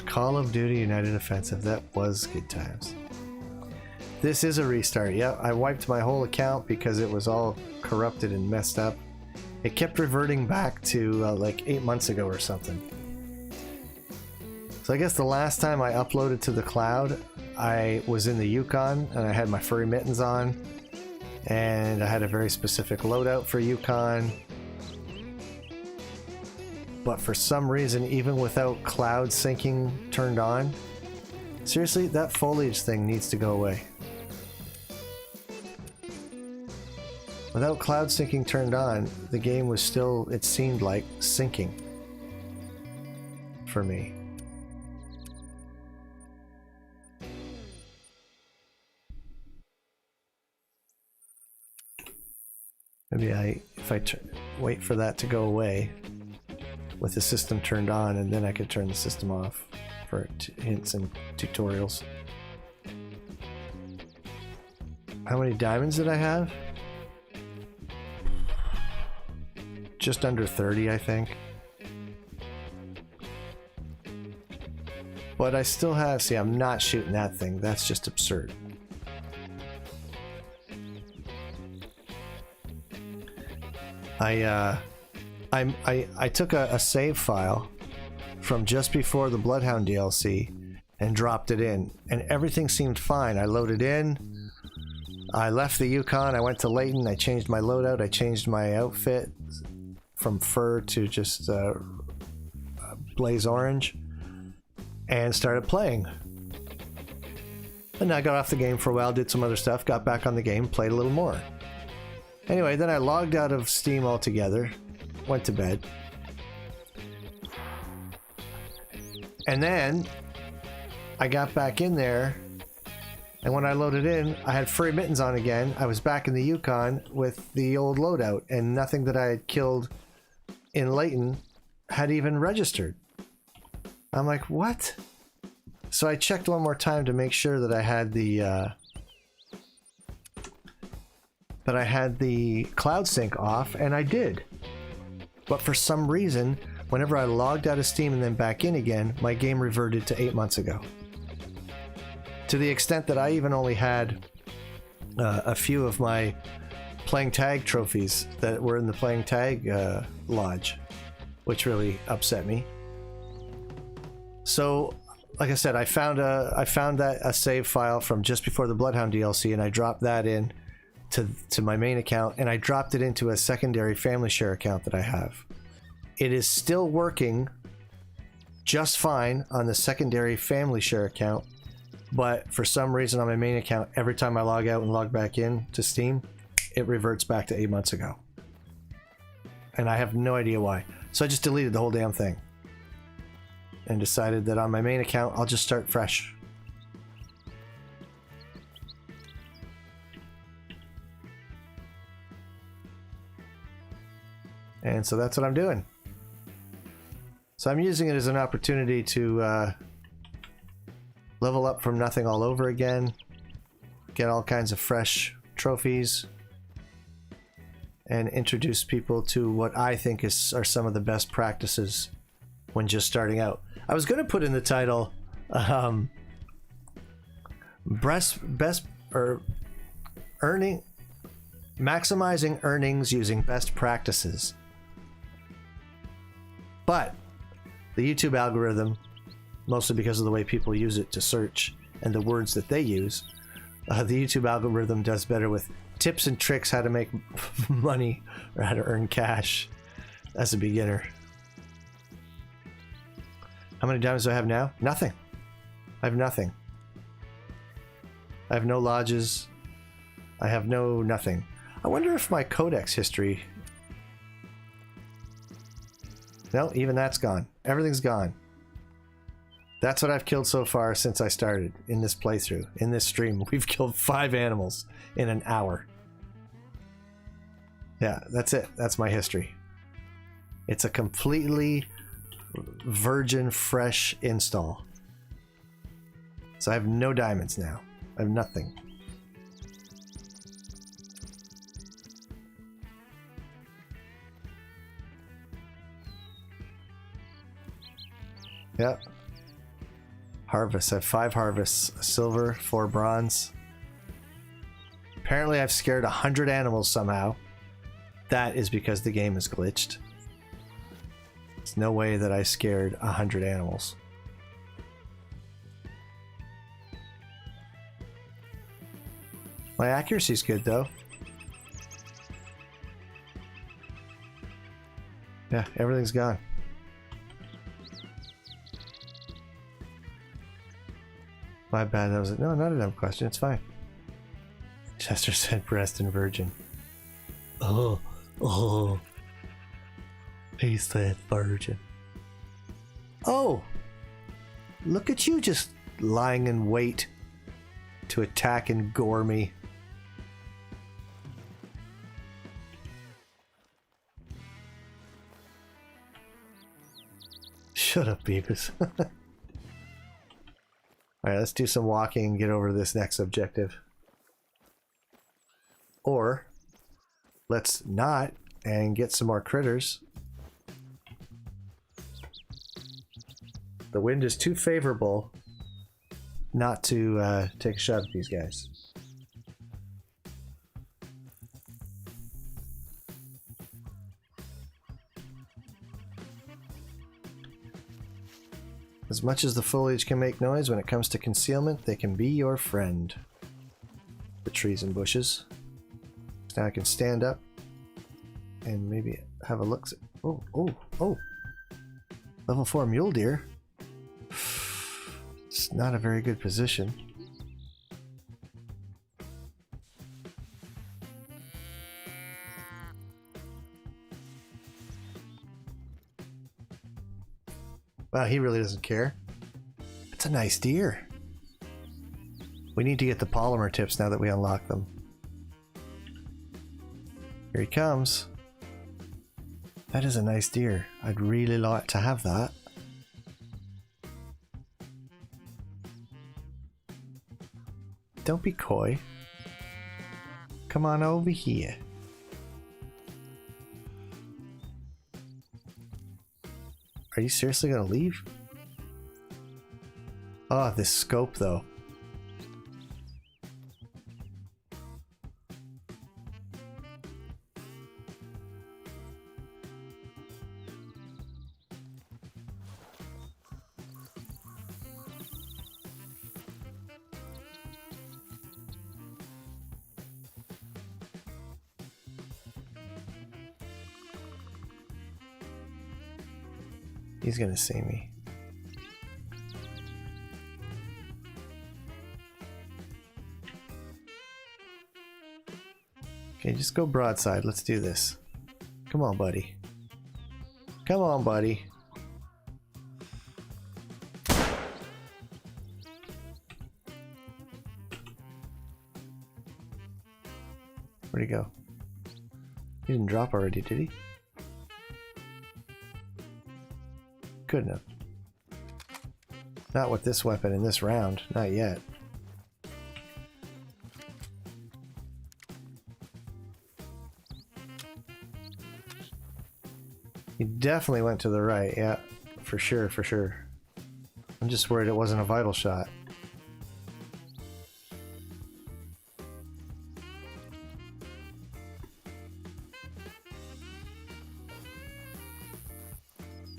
Call of Duty United Offensive. That was good times. This is a restart. Yeah, I wiped my whole account because it was all corrupted and messed up. It kept reverting back to like 8 months ago or something. So I guess the last time I uploaded to the cloud, I was in the Yukon and I had my furry mittens on, and I had a very specific loadout for Yukon. But for some reason, even without cloud syncing turned on, seriously, that foliage thing needs to go away. Without cloud syncing turned on, the game was still, it seemed like, syncing for me. Maybe if I wait for that to go away with the system turned on, and then I could turn the system off for hints and tutorials. How many diamonds did I have? Just under 30, I think. But I still have... See, I'm not shooting that thing. That's just absurd. I took a save file from just before the Bloodhound DLC and dropped it in, and everything seemed fine. I loaded in, I left the Yukon, I went to Layton, I changed my loadout, I changed my outfit from fur to just blaze orange, and started playing. And I got off the game for a while, did some other stuff, got back on the game, played a little more. Anyway, then I logged out of Steam altogether, went to bed. And then I got back in there, and when I loaded in, I had furry mittens on again. I was back in the Yukon with the old loadout, and nothing that I had killed in Layton had even registered. I'm like, what? So I checked one more time to make sure that I had the cloud sync off, and I did. But for some reason, whenever I logged out of Steam and then back in again, my game reverted to 8 months ago. To the extent that I even only had a few of my playing tag trophies that were in the playing tag lodge, which really upset me. So, like I said, I found a save file from just before the Bloodhound DLC, and I dropped that in to my main account, and I dropped it into a secondary family share account that I have. It is still working just fine on the secondary family share account, but for some reason on my main account, every time I log out and log back in to Steam, it reverts back to 8 months ago. And I have no idea why. So I just deleted the whole damn thing and decided that on my main account, I'll just start fresh. And so that's what I'm doing. So I'm using it as an opportunity to level up from nothing all over again, get all kinds of fresh trophies, and introduce people to what I think are some of the best practices when just starting out. I was going to put in the title maximizing earnings using best practices. But the YouTube algorithm, mostly because of the way people use it to search and the words that they use, the YouTube algorithm does better with tips and tricks how to make money or how to earn cash as a beginner. How many diamonds do I have now? Nothing. I have nothing. I have no lodges. I have no nothing. I wonder if my codex history... No, even that's gone. Everything's gone. That's what I've killed so far since I started in this playthrough. In this stream, we've killed 5 animals in an hour. Yeah, that's it. That's my history. It's a completely virgin, fresh install. So I have no diamonds now. I have nothing. Yep. Harvest. I have 5 harvests. A silver, 4 bronze. Apparently I've scared 100 animals somehow. That is because the game is glitched. There's no way that I scared 100 animals. My accuracy's good though. Yeah, everything's gone. My bad, that was no, not a dumb question, it's fine. Jester said breast and virgin. Oh. He said virgin. Oh! Look at you just lying in wait to attack and gore me. Shut up, Beavis. Alright, let's do some walking and get over to this next objective. Or, let's not and get some more critters. The wind is too favorable not to take a shot at these guys. As much as the foliage can make noise, when it comes to concealment, they can be your friend. The trees and bushes. Now I can stand up and maybe have a look. Oh. Level 4 mule deer. It's not a very good position. Wow, he really doesn't care. It's a nice deer. We need to get the polymer tips now that we unlock them. Here he comes. That is a nice deer. I'd really like to have that. Don't be coy. Come on over here. Are you seriously gonna leave? Oh, this scope though. He's gonna see me. Okay, just go broadside. Let's do this. Come on, buddy. Come on, buddy. Where'd he go? He didn't drop already, did he? Couldn't have. Not with this weapon in this round. Not yet. He definitely went to the right. Yeah, for sure, for sure. I'm just worried it wasn't a vital shot.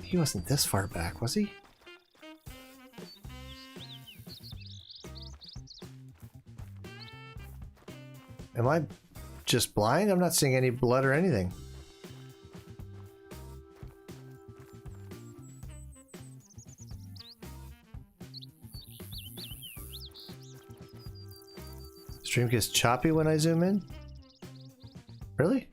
He wasn't this far back, was he? Am I just blind? I'm not seeing any blood or anything. Stream gets choppy when I zoom in? Really?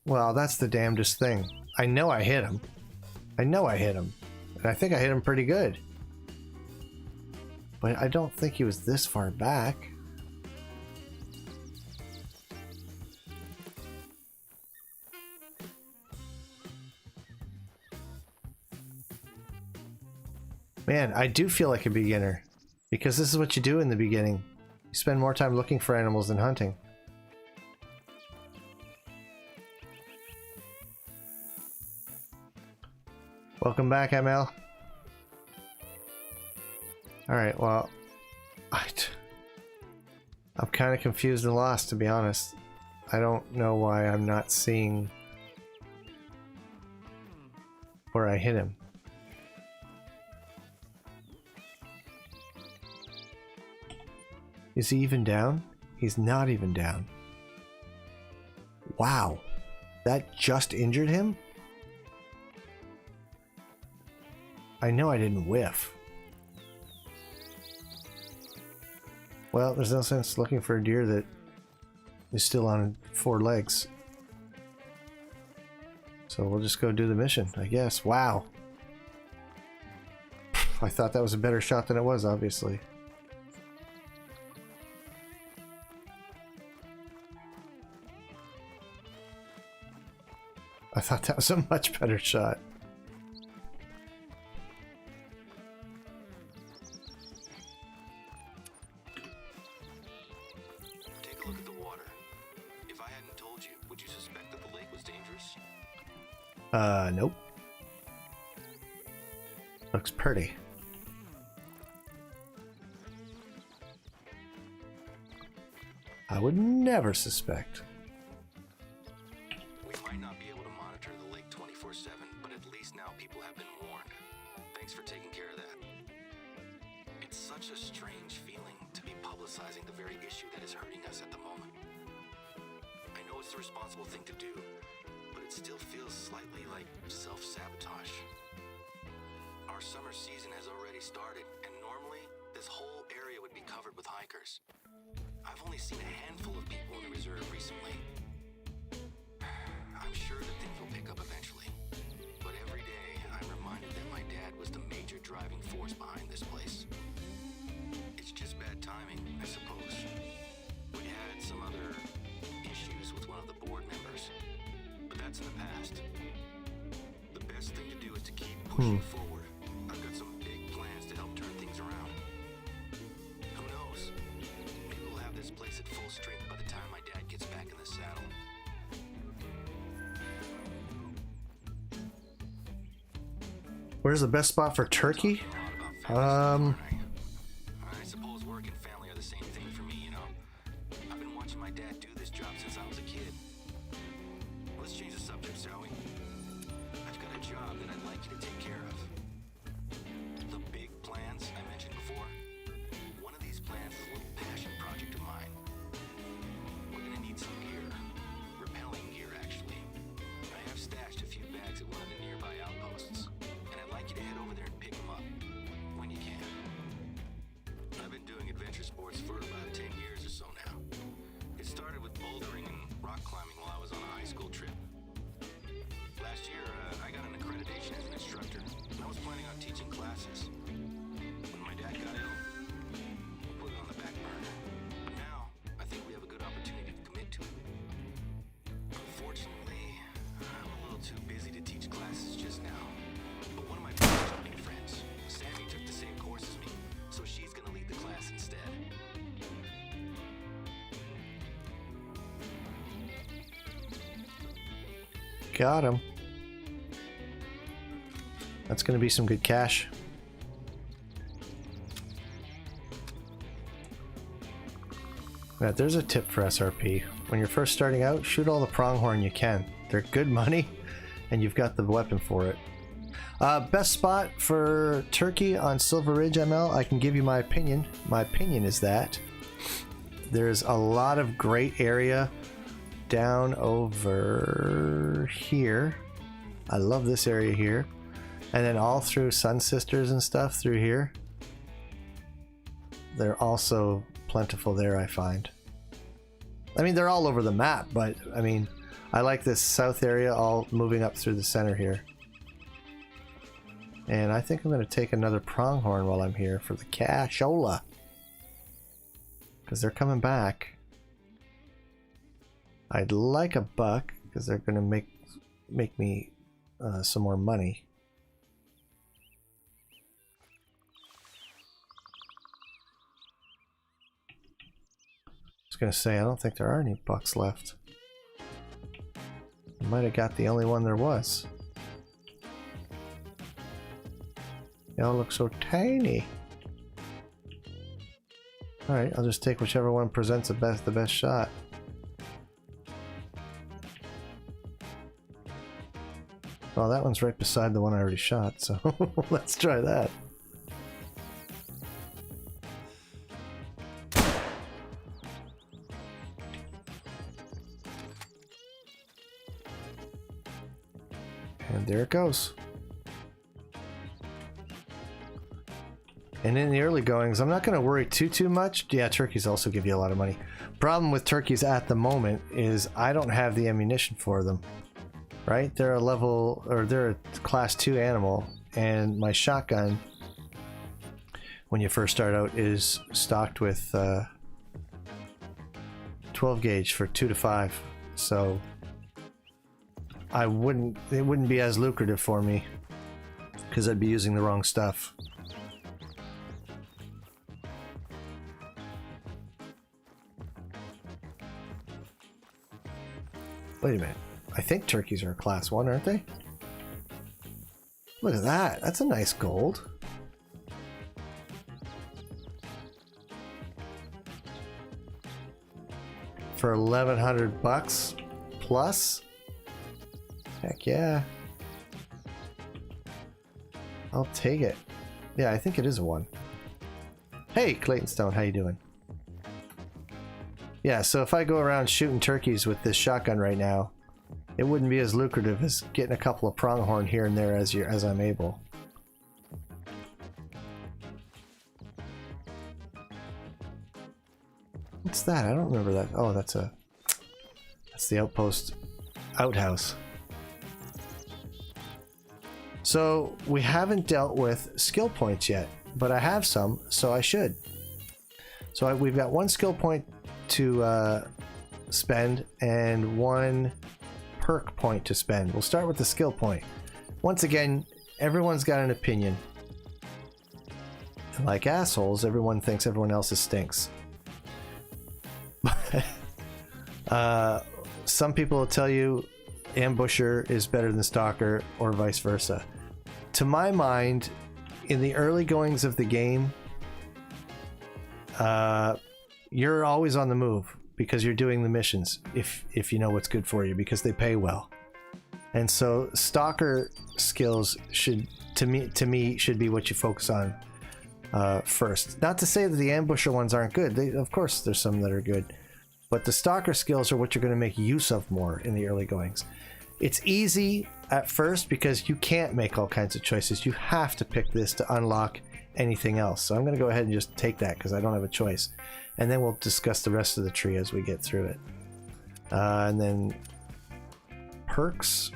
Well, that's the damnedest thing. I know I hit him. I know I hit him. And I think I hit him pretty good. But I don't think he was this far back. Man, I do feel like a beginner. Because this is what you do in the beginning. You spend more time looking for animals than hunting. Welcome back, ML. Alright, well... I'm kind of confused and lost, to be honest. I don't know why I'm not seeing... where I hit him. Is he even down? He's not even down. Wow. That just injured him? I know I didn't whiff. Well, there's no sense looking for a deer that is still on 4 legs. So we'll just go do the mission, I guess. Wow. I thought that was a better shot than it was, obviously. I thought that was a much better shot. Take a look at the water. If I hadn't told you, would you suspect that the lake was dangerous? Nope. Looks pretty. I would never suspect. We might not be able to monitor the lake 24/7, but at least now people have been warned. Thanks for taking care of that. It's such a strange feeling to be publicizing the very issue that is hurting us at the moment. I know it's the responsible thing to do, but it still feels slightly like self-sabotage. Our summer season has already started, and normally this whole area would be covered with hikers. I've only seen a handful of people in the reserve recently. I'm sure that things will pick up eventually, but every day I'm reminded that my dad was the major driving force behind this place. It's just bad timing, I suppose. We had some other issues with one of the board members, but that's in the past. The best thing to do is to keep pushing forward. I've got some big plans to help turn things around. Who knows? Maybe we'll have this place at full strength by the time my dad gets back in the saddle. Where's the best spot for turkey? I suppose work and family are the same thing for me, you know. I've been watching my dad do this job since I was a kid. Let's change the subject, shall we? I've got a job that I'd like you to take care of. The big plans I mentioned before. One of these plans is a little passion project of mine. We're gonna need some gear. Repelling gear, actually. I have stashed a few bags at one of the nearby outposts, and I'd like you to head over there and pick them up when you can. I've been doing adventure sports for about 10 years or so now. It started with bouldering and rock climbing while I was on a high school trip. Last year, I got an accreditation as an instructor, and I was planning on teaching classes. When my dad got ill, we put it on the back burner. But now, I think we have a good opportunity to commit to it. Unfortunately, I'm a little too busy to teach classes just now. But one of my best jumping friends, Sammy, took the same course as me, so she's gonna lead the class instead. Got him. That's gonna be some good cash. Yeah, there's a tip for SRP. When you're first starting out, shoot all the pronghorn you can. They're good money, and you've got the weapon for it. Best spot for turkey on Silver Ridge, ML, I can give you my opinion. My opinion is that there's a lot of great area down over here. I love this area here. And then all through Sun Sisters and stuff through here. They're also plentiful there, I find. I mean, they're all over the map, but I mean, I like this south area all moving up through the center here. And I think I'm going to take another pronghorn while I'm here for the cashola. Because they're coming back. I'd like a buck, because they're going to make me some more money. I was going to say, I don't think there are any bucks left. I might have got the only one there was. They all look so tiny. Alright, I'll just take whichever one presents the best shot. Well, that one's right beside the one I already shot, so let's try that. And there it goes. And in the early goings, I'm not going to worry too much. Yeah, turkeys also give you a lot of money. Problem with turkeys at the moment is I don't have the ammunition for them. Right? They're a level, or they're a class 2 animal, and my shotgun, when you first start out, is stocked with 12 gauge for 2 to 5. So it wouldn't be as lucrative for me because I'd be using the wrong stuff. Wait a minute. I think turkeys are a class 1, aren't they? Look at that. That's a nice gold. For 1,100 bucks plus? Heck yeah. I'll take it. Yeah, I think it is a 1. Hey, Clayton Stone, how you doing? Yeah, so if I go around shooting turkeys with this shotgun right now, it wouldn't be as lucrative as getting a couple of pronghorn here and there as I'm able. What's that? I don't remember that. Oh, that's the outpost outhouse. So we haven't dealt with skill points yet, but I have some, so I should. So we've got 1 skill point to spend and 1 perk point to spend. We'll start with the skill point. Once again, everyone's got an opinion. And like assholes, everyone thinks everyone else's stinks. Some people will tell you ambusher is better than stalker or vice versa. To my mind, in the early goings of the game, you're always on the move because you're doing the missions if you know what's good for you, because they pay well. And so stalker skills should, to me should be what you focus on first. Not to say that the ambusher ones aren't good. Of course there's some that are good, but the stalker skills are what you're going to make use of more in the early goings. It's easy at first because you can't make all kinds of choices. You have to pick this to unlock anything else. So I'm going to go ahead and just take that because I don't have a choice. And then we'll discuss the rest of the tree as we get through it. And then perks.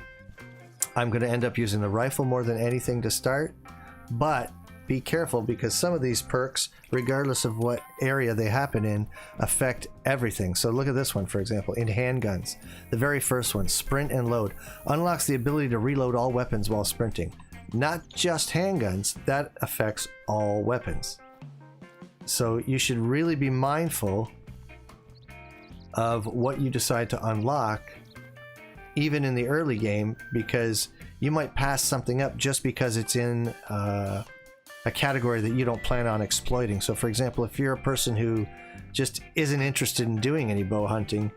I'm going to end up using the rifle more than anything to start. But be careful because some of these perks, regardless of what area they happen in, affect everything. So look at this one, for example, in handguns. The very first one, sprint and load, unlocks the ability to reload all weapons while sprinting. Not just handguns, that affects all weapons. So you should really be mindful of what you decide to unlock, even in the early game, because you might pass something up just because it's in a category that you don't plan on exploiting. So for example, if you're a person who just isn't interested in doing any bow hunting,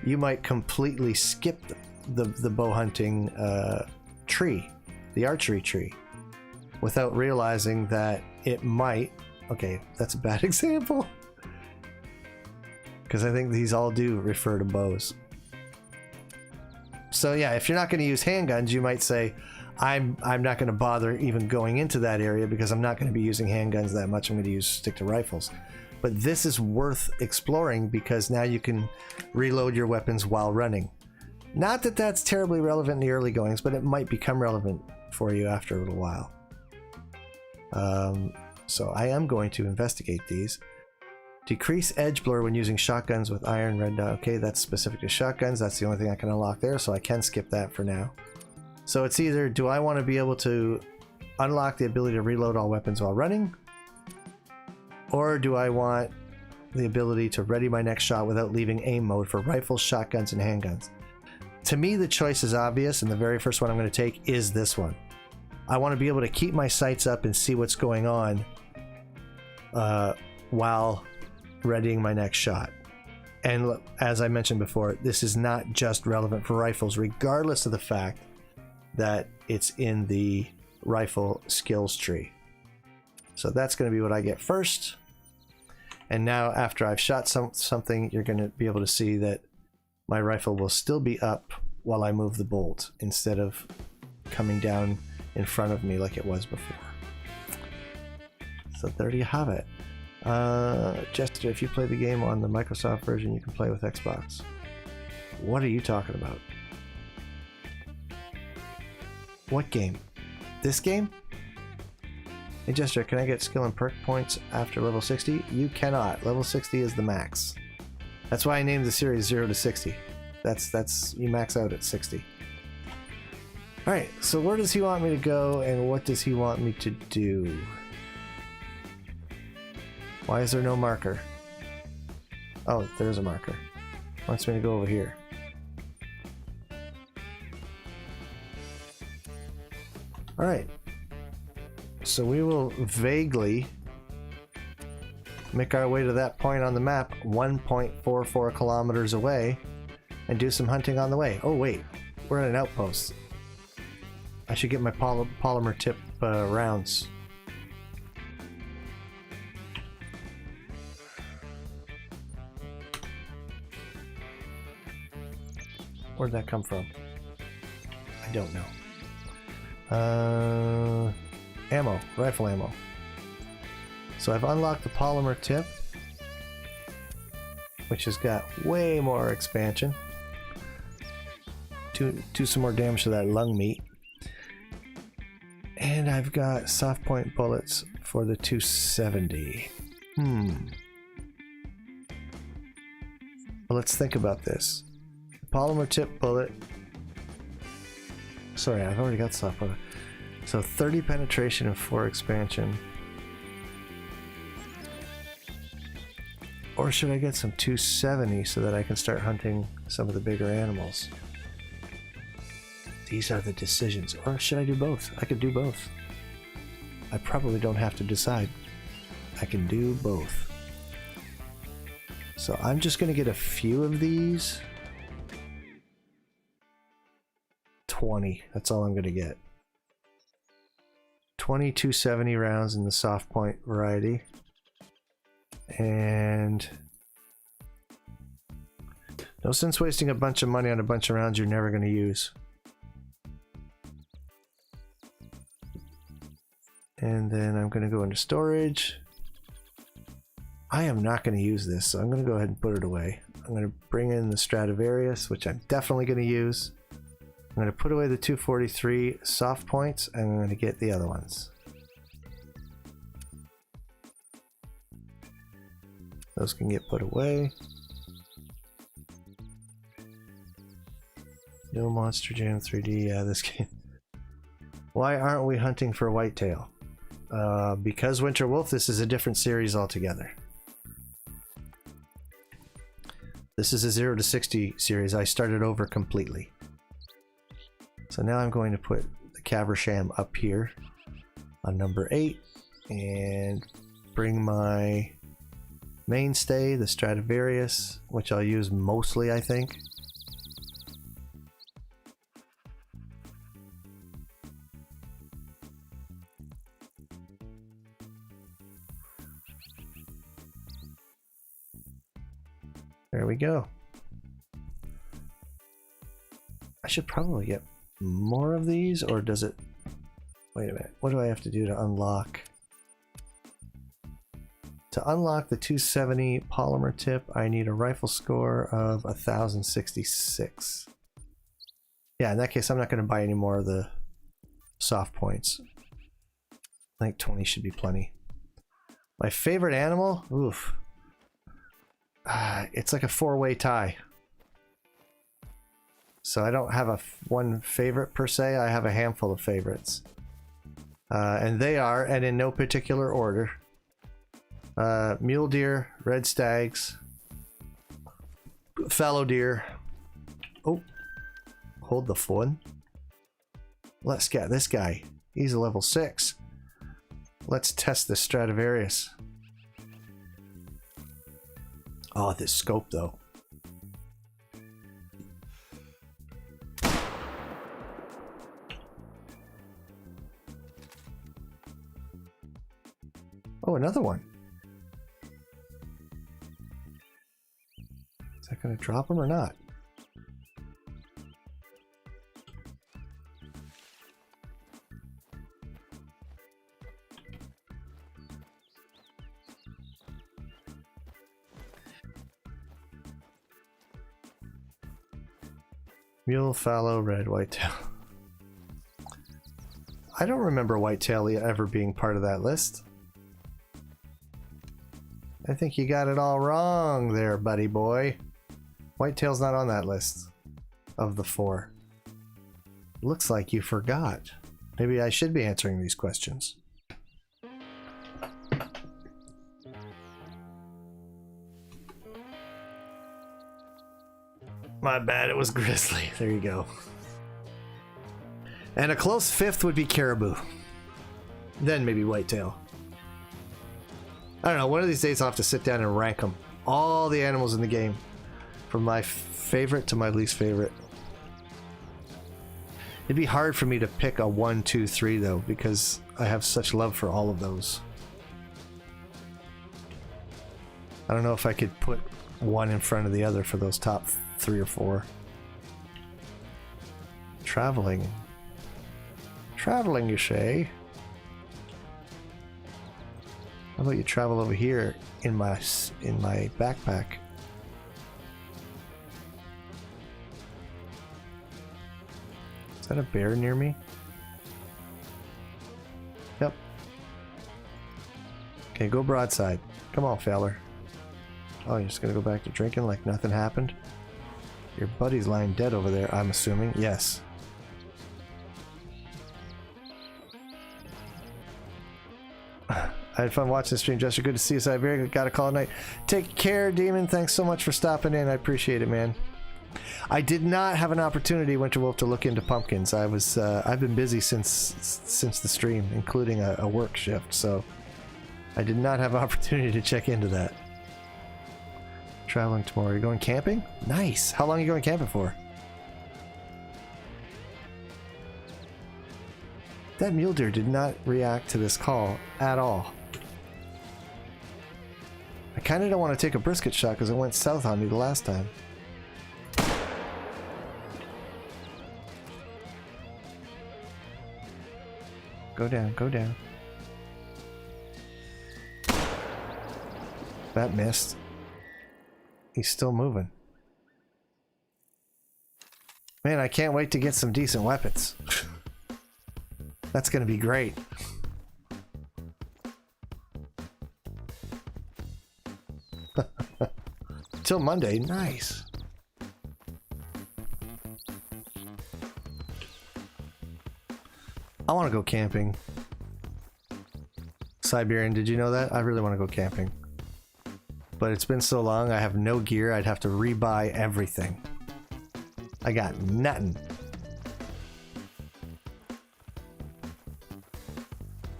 you might completely skip the bow hunting tree, the archery tree, without realizing that it might... Okay, that's a bad example, because I think these all do refer to bows. So yeah, if you're not going to use handguns, you might say, I'm not going to bother even going into that area because I'm not going to be using handguns that much. I'm going to stick to rifles. But this is worth exploring because now you can reload your weapons while running. Not that that's terribly relevant in the early goings, but it might become relevant for you after a little while. So I am going to investigate these. Decrease edge blur when using shotguns with iron red dot. Okay, that's specific to shotguns. That's the only thing I can unlock there, so I can skip that for now. So it's either, do I want to be able to unlock the ability to reload all weapons while running, or do I want the ability to ready my next shot without leaving aim mode for rifles, shotguns, and handguns? To me, the choice is obvious, and the very first one I'm going to take is this one. I want to be able to keep my sights up and see what's going on while readying my next shot. And as I mentioned before, this is not just relevant for rifles, regardless of the fact that it's in the rifle skills tree. So that's going to be what I get first. And now after I've shot something, you're going to be able to see that my rifle will still be up while I move the bolt instead of coming down in front of me like it was before. So there you have it. Jester, if you play the game on the Microsoft version, you can play with Xbox. What are you talking about? What game? This game? Hey Jester, can I get skill and perk points after level 60? You cannot. Level 60 is the max. That's why I named the series 0 to 60. That's you max out at 60. Alright, so where does he want me to go and what does he want me to do? Why is there no marker? Oh, there's a marker. Wants me to go over here. Alright. So we will vaguely make our way to that point on the map 1.44 kilometers away and do some hunting on the way. Oh wait, we're at an outpost. I should get my polymer tip rounds. Where'd that come from? I don't know. Ammo, rifle ammo. So I've unlocked the polymer tip, which has got way more expansion. Do some more damage to that lung meat. And I've got soft point bullets for the 270. Well, let's think about this. Polymer tip bullet. Sorry, I've already got soft bullet. So 30 penetration and 4 expansion. Or should I get some 270 so that I can start hunting some of the bigger animals? These are the decisions. Or should I do both? I could do both. I probably don't have to decide. I can do both. So I'm just going to get a few of these. 20. That's all I'm going to get. 20 270 rounds in the soft point variety. And no sense wasting a bunch of money on a bunch of rounds you're never going to use. And then I'm going to go into storage. I am not going to use this, so I'm going to go ahead and put it away. I'm going to bring in the Stradivarius, which I'm definitely going to use. I'm going to put away the 243 soft points, and I'm going to get the other ones. Those can get put away. No Monster Jam 3D. Yeah, this game. Why aren't we hunting for whitetail? Because Winter Wolf, this is a different series altogether. This is a 0 to 60 series. I started over completely. So now I'm going to put the Caversham up here on number 8 and bring my mainstay, the Stradivarius, which I'll use mostly, I think. There we go. I should probably get more of these, or does it... Wait a minute. What do I have to do to unlock? To unlock the 270 polymer tip, I need a rifle score of 1066. Yeah, in that case, I'm not going to buy any more of the soft points. I think 20 should be plenty. My favorite animal? Oof. It's like a four-way tie. So I don't have one favorite per se. I have a handful of favorites. And they are, and in no particular order, mule deer, red stags, fallow deer. Oh, hold the phone. Let's get this guy. He's a level 6. Let's test this Stradivarius. Oh, this scope though. Oh, another one. Is that going to drop him or not? Mule, fallow, red, whitetail. I don't remember whitetail ever being part of that list. I think you got it all wrong there, buddy boy. Whitetail's not on that list of the 4. Looks like you forgot. Maybe I should be answering these questions. My bad, it was grizzly. There you go. And a close 5th would be caribou. Then maybe whitetail. I don't know, one of these days I'll have to sit down and rank them. All the animals in the game. From my favorite to my least favorite. It'd be hard for me to pick a 1, 2, 3 though, because I have such love for all of those. I don't know if I could put one in front of the other for those top 3 or 4. Traveling. Traveling, you say? How about you travel over here in my backpack? Is that a bear near me? Yep. Okay, go broadside. Come on, feller. Oh, you're just gonna go back to drinking like nothing happened? Your buddy's lying dead over there, I'm assuming. Yes. I had fun watching the stream, Jester. Good to see you, Siberia. Got a call tonight. Take care, Demon. Thanks so much for stopping in. I appreciate it, man. I did not have an opportunity, Winterwolf, to look into pumpkins. I've been busy since the stream, including a work shift, so I did not have an opportunity to check into that. Traveling tomorrow. You're going camping? Nice. How long are you going camping for? That mule deer did not react to this call at all. I kind of don't want to take a brisket shot because it went south on me the last time. Go down, go down. That missed. He's still moving. Man, I can't wait to get some decent weapons. That's gonna be great. Till Monday, nice. I want to go camping. Siberian, did you know that? I really want to go camping. But it's been so long, I have no gear. I'd have to rebuy everything. I got nothing.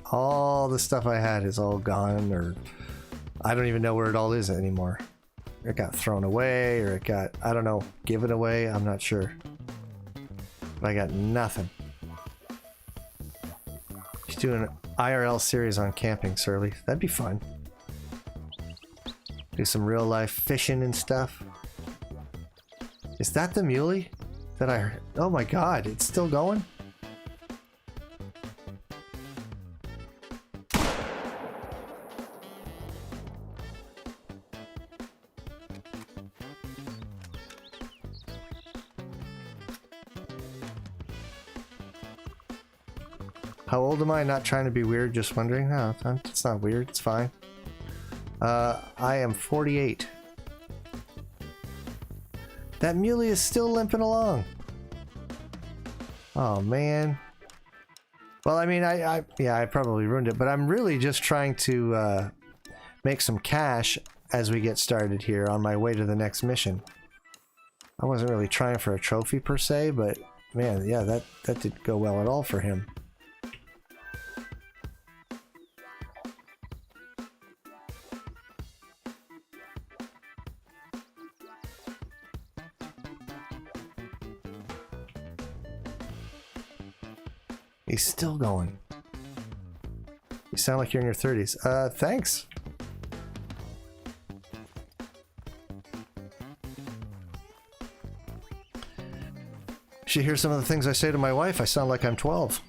All the stuff I had is all gone, or I don't even know where it all is anymore. It got thrown away, or it got, I don't know, given away. I'm not sure. But I got nothing. He's doing an IRL series on camping, Surly. That'd be fun. Do some real life fishing and stuff. Is that the muley that I heard? Oh my god, it's still going? How old am I? Not trying to be weird, just wondering. No, it's not weird. It's fine. I am 48. That muley is still limping along. Oh, man. Well, I mean, yeah, I probably ruined it, but I'm really just trying to make some cash as we get started here on my way to the next mission. I wasn't really trying for a trophy per se, but man, yeah, that didn't go well at all for him. He's still going. You sound like you're in your 30s. Thanks. She hears some of the things I say to my wife. I sound like I'm 12.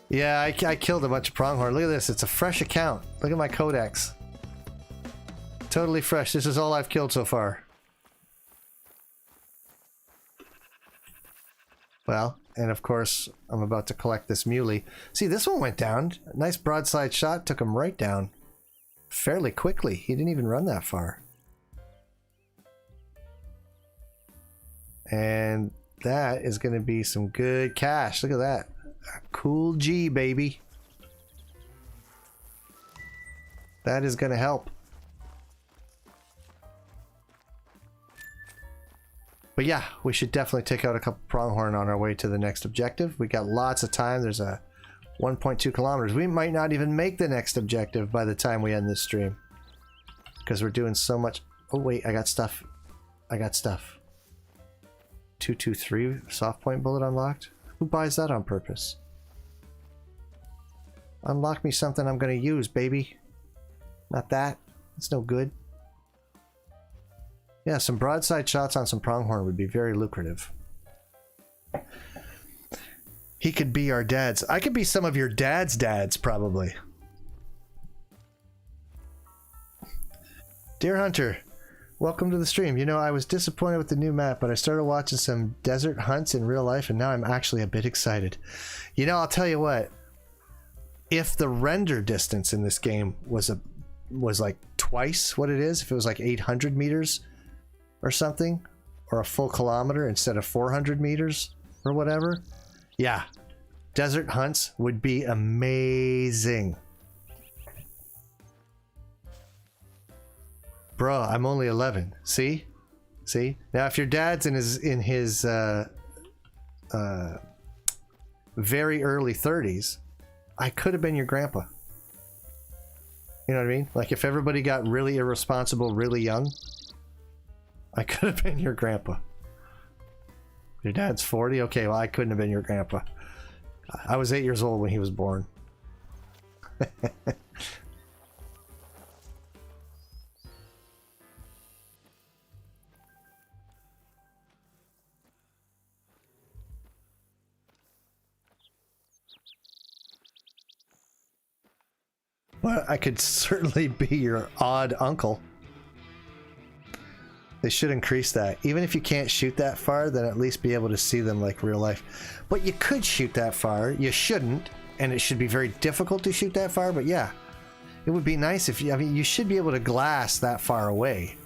Yeah, I killed a bunch of pronghorn. Look at this. It's a fresh account. Look at my codex. Totally fresh. This is all I've killed so far. Well, and of course, I'm about to collect this muley. See, this one went down. A nice broadside shot took him right down. Fairly quickly. He didn't even run that far. And that is going to be some good cash. Look at that. A cool G, baby. That is going to help. But yeah, we should definitely take out a couple pronghorn on our way to the next objective. We got lots of time. There's a 1.2 kilometers. We might not even make the next objective by the time we end this stream. Because we're doing so much. Oh wait, I got stuff. I got stuff. 223 soft point bullet unlocked. Who buys that on purpose? Unlock me something I'm going to use, baby. Not that. It's no good. Yeah, some broadside shots on some pronghorn would be very lucrative. He could be our dads. I could be some of your dad's dads, probably. Dear Hunter, welcome to the stream. You know, I was disappointed with the new map, but I started watching some desert hunts in real life, and now I'm actually a bit excited. You know, I'll tell you what. If the render distance in this game was like twice what it is, if it was like 800 meters or something, or a full kilometer instead of 400 meters or whatever, yeah, desert hunts would be amazing. Bro, I'm only 11. See? Now if your dad's in his very early 30s, I could have been your grandpa. You know what I mean? Like if everybody got really irresponsible really young, I could have been your grandpa. Your dad's 40? Okay, well, I couldn't have been your grandpa. I was 8 years old when he was born. Well, I could certainly be your odd uncle. They should increase that. Even if you can't shoot that far, then at least be able to see them like real life. But you could shoot that far. You shouldn't, and it should be very difficult to shoot that far, but yeah. It would be nice if you, I mean, you should be able to glass that far away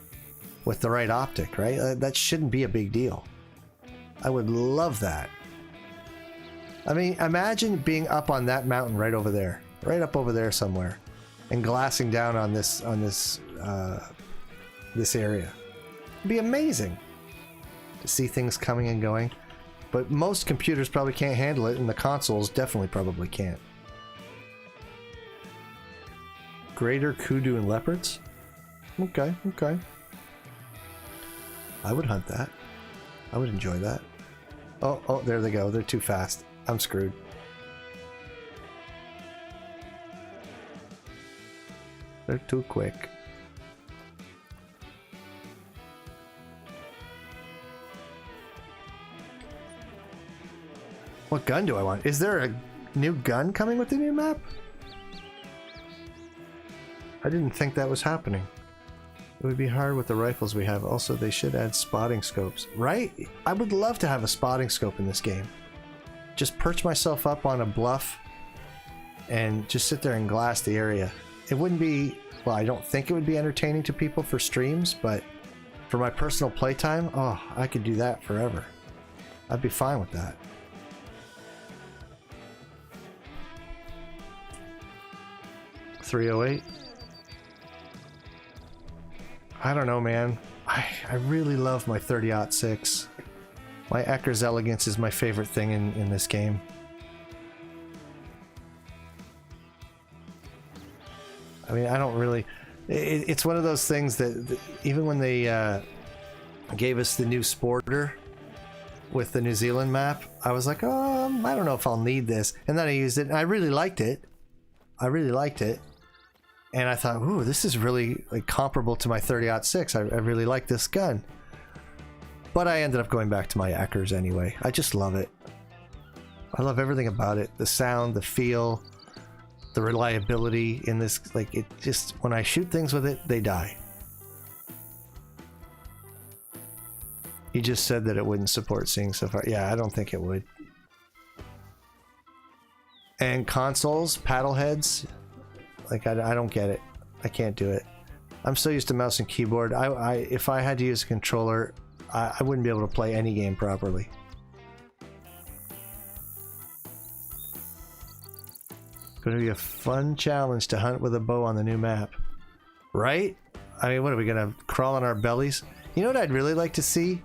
with the right optic, right? That shouldn't be a big deal. I would love that. I mean, imagine being up on that mountain right over there, right up over there somewhere, and glassing down on this this area. It'd be amazing to see things coming and going, but most computers probably can't handle it, and the consoles definitely probably can't. Greater kudu and leopards? Okay. I would hunt that. I would enjoy that. Oh, there they go. They're too fast. I'm screwed. They're too quick. What gun do I want? Is there a new gun coming with the new map? I didn't think that was happening. It would be hard with the rifles we have. Also, they should add spotting scopes, right? I would love to have a spotting scope in this game. Just perch myself up on a bluff and just sit there and glass the area. It wouldn't be, well, I don't think it would be entertaining to people for streams, but for my personal playtime, oh, I could do that forever. I'd be fine with that. .308. I don't know, man. I really love my 30-06. My Ecker's Elegance is my favorite thing in this game. I mean, I don't really... It's one of those things that even when they gave us the new Sporter with the New Zealand map, I was like, oh, I don't know if I'll need this. And then I used it, and I really liked it. I really liked it. And I thought, ooh, this is really like comparable to my 30-06. I really like this gun. But I ended up going back to my Ecker's anyway. I just love it. I love everything about it. The sound, the feel, the reliability in this. Like, it just, when I shoot things with it, they die. He just said that it wouldn't support seeing so far. Yeah, I don't think it would. And consoles, paddle heads, like I don't get it. I can't do it. I'm so used to mouse and keyboard. If I had to use a controller, I wouldn't be able to play any game properly. Going to be a fun challenge to hunt with a bow on the new map, right? I mean, what are we gonna crawl on our bellies? You know what I'd really like to see?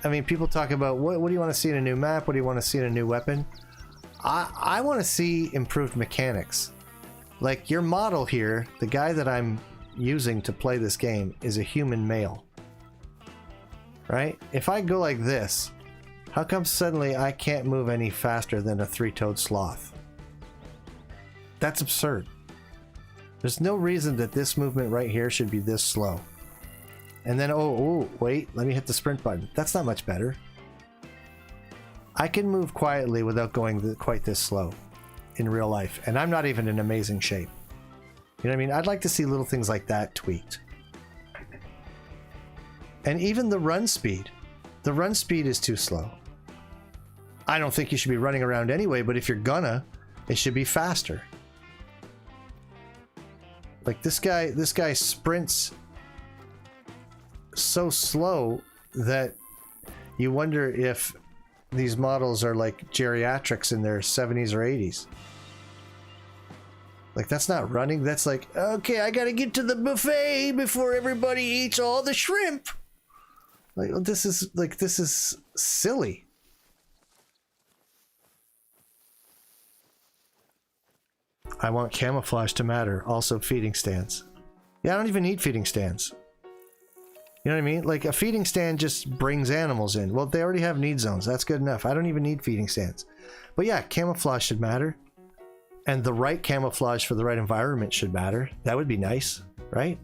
I mean, people talk about what do you want to see in a new map? What do you want to see in a new weapon? I want to see improved mechanics. Like your model here, the guy that I'm using to play this game is a human male. Right? If I go like this, how come suddenly I can't move any faster than a three-toed sloth? That's absurd. There's no reason that this movement right here should be this slow. And then, oh, wait, let me hit the sprint button. That's not much better. I can move quietly without going quite this slow in real life, and I'm not even in amazing shape. You know what I mean? I'd like to see little things like that tweaked. And even the run speed. The run speed is too slow. I don't think you should be running around anyway, but if you're gonna, it should be faster. Like this guy sprints so slow that you wonder if these models are like geriatrics in their 70s or 80s. Like, that's not running. That's like, okay, I gotta get to the buffet before everybody eats all the shrimp. Like, this is silly. I want camouflage to matter. Also feeding stands. Yeah, I don't even need feeding stands. You know what I mean? Like, a feeding stand just brings animals in. Well, they already have need zones. That's good enough. I don't even need feeding stands. But yeah, camouflage should matter. And the right camouflage for the right environment should matter. That would be nice, right?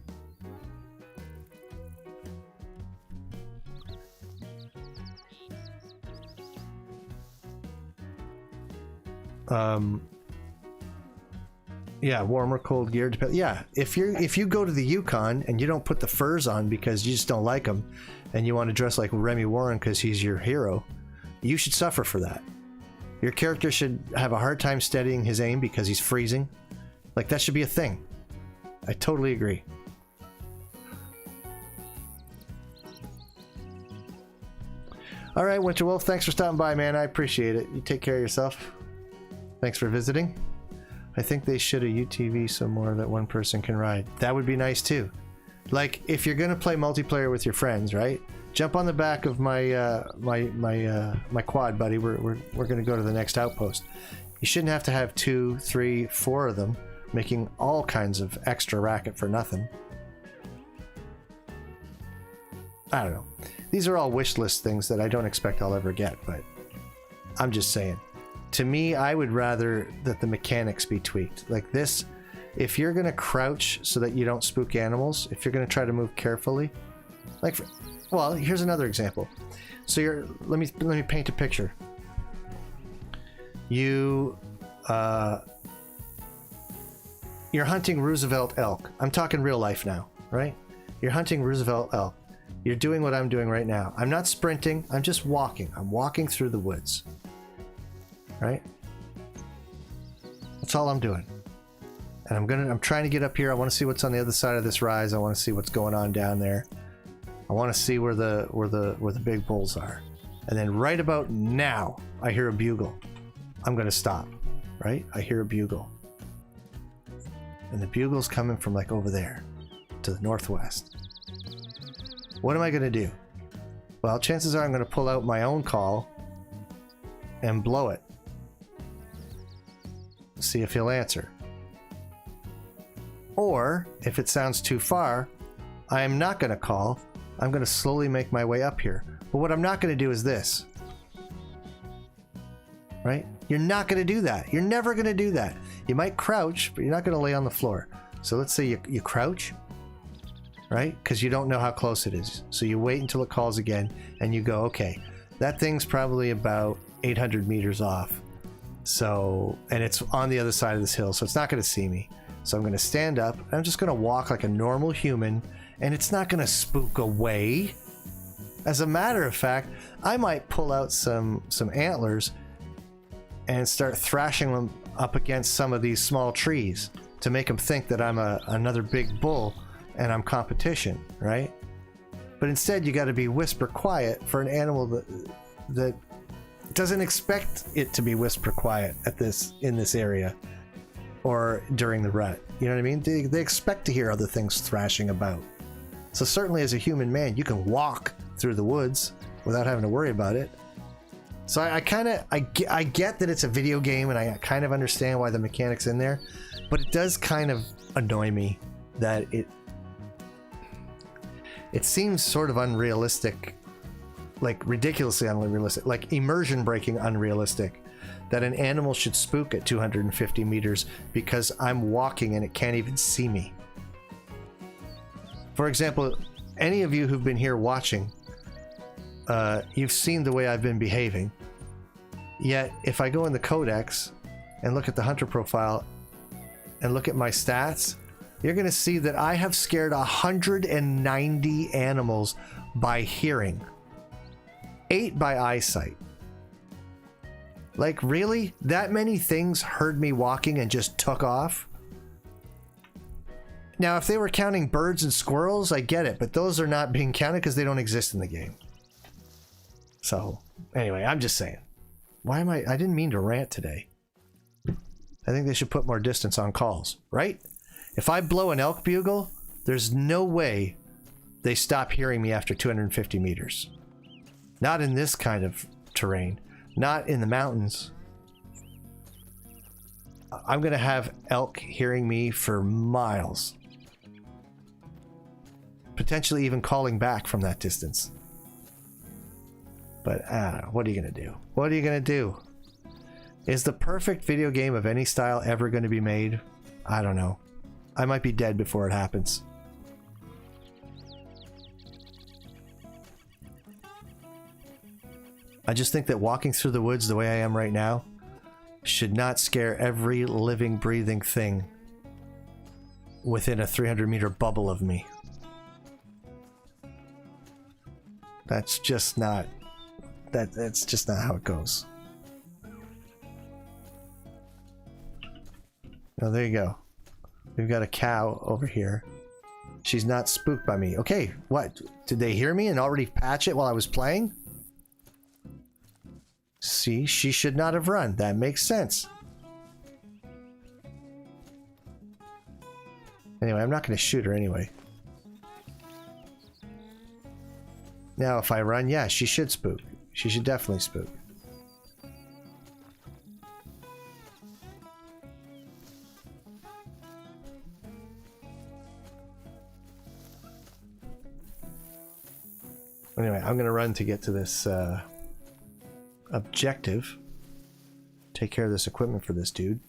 Yeah, warm or cold gear depends. Yeah, if you go to the Yukon and you don't put the furs on because you just don't like them, and you want to dress like Remy Warren because he's your hero, you should suffer for that. Your character should have a hard time steadying his aim because he's freezing. Like, that should be a thing. I totally agree. All right, Winter Wolf, thanks for stopping by, man. I appreciate it. You take care of yourself. Thanks for visiting. I think they should a UTV somewhere that one person can ride. That would be nice too. Like, if you're gonna play multiplayer with your friends, right? Jump on the back of my my quad, buddy. We're gonna go to the next outpost. You shouldn't have to have 2, 3, 4 of them, making all kinds of extra racket for nothing. I don't know. These are all wish list things that I don't expect I'll ever get, but I'm just saying. To me, I would rather that the mechanics be tweaked. Like this, if you're gonna crouch so that you don't spook animals, if you're gonna try to move carefully, like, well, here's another example. So let me paint a picture. You're hunting Roosevelt elk. I'm talking real life now, right? You're hunting Roosevelt elk. You're doing what I'm doing right now. I'm not sprinting. I'm just walking. I'm walking through the woods. Right? That's all I'm doing. And I'm trying to get up here. I want to see what's on the other side of this rise. I want to see what's going on down there. I want to see where the big bulls are. And then right about now, I hear a bugle. I'm going to stop. Right? I hear a bugle. And the bugle's coming from like over there to the northwest. What am I going to do? Well, chances are I'm going to pull out my own call and blow it. See if he'll answer. Or, if it sounds too far, I am not going to call. I'm going to slowly make my way up here. But what I'm not going to do is this. Right? You're not going to do that. You're never going to do that. You might crouch, but you're not going to lay on the floor. So let's say you crouch. Right? Because you don't know how close it is. So you wait until it calls again, and you go, okay, that thing's probably about 800 meters off. So, and it's on the other side of this hill, so it's not going to see me. So I'm going to stand up, and I'm just going to walk like a normal human, and it's not going to spook away. As a matter of fact, I might pull out some antlers and start thrashing them up against some of these small trees to make them think that I'm another big bull and I'm competition, right? But instead, you got to be whisper quiet for an animal that doesn't expect it to be whisper quiet in this area or during the rut. You know what I mean? They expect to hear other things thrashing about. So certainly as a human man, you can walk through the woods without having to worry about it. So I get that it's a video game, and I kind of understand why the mechanic's in there, but it does kind of annoy me that it seems sort of unrealistic, like ridiculously unrealistic, like immersion breaking unrealistic, that an animal should spook at 250 meters because I'm walking and it can't even see me. For example, any of you who've been here watching, you've seen the way I've been behaving. Yet, if I go in the codex and look at the hunter profile and look at my stats, you're going to see that I have scared 190 animals by hearing, 8 by eyesight. Like, really? That many things heard me walking and just took off? Now, if they were counting birds and squirrels, I get it, but those are not being counted because they don't exist in the game. So, anyway, I'm just saying. I didn't mean to rant today. I think they should put more distance on calls, right? If I blow an elk bugle, there's no way they stop hearing me after 250 meters. Not in this kind of terrain. Not in the mountains. I'm going to have elk hearing me for miles. Potentially even calling back from that distance. But I don't know. What are you going to do? What are you going to do? Is the perfect video game of any style ever going to be made? I don't know. I might be dead before it happens. I just think that walking through the woods the way I am right now should not scare every living, breathing thing within a 300-meter bubble of me. That's just not... That's just not how it goes. Oh, there you go. We've got a cow over here. She's not spooked by me. Okay, what? Did they hear me and already patch it while I was playing? See, she should not have run. That makes sense. Anyway, I'm not going to shoot her anyway. Now, if I run, yeah, she should spook. She should definitely spook. Anyway, I'm going to run to get to this objective. Take care of this equipment for this dude.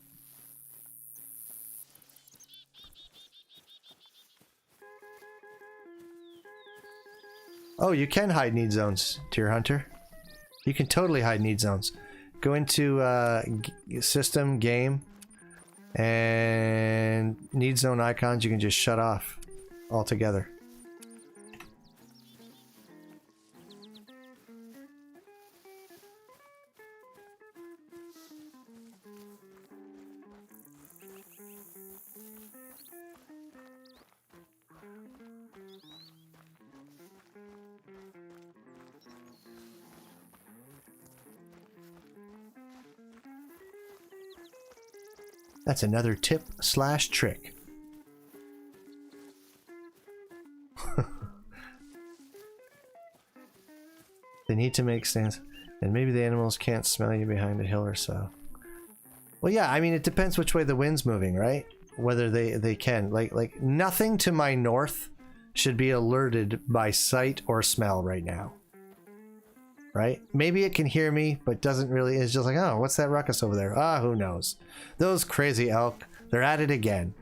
Oh, you can hide need zones, Deer Hunter. You can totally hide need zones. Go into system, game, and need zone icons you can just shut off altogether. That's another tip slash trick. They need to make stands, and maybe the animals can't smell you behind a hill or so. Well, yeah, I mean, it depends which way the wind's moving, right? Whether they can. Like nothing to my north should be alerted by sight or smell right now. Right? Maybe it can hear me, but doesn't really. It's just like, oh, what's that ruckus over there? Ah, who knows? Those crazy elk, they're at it again.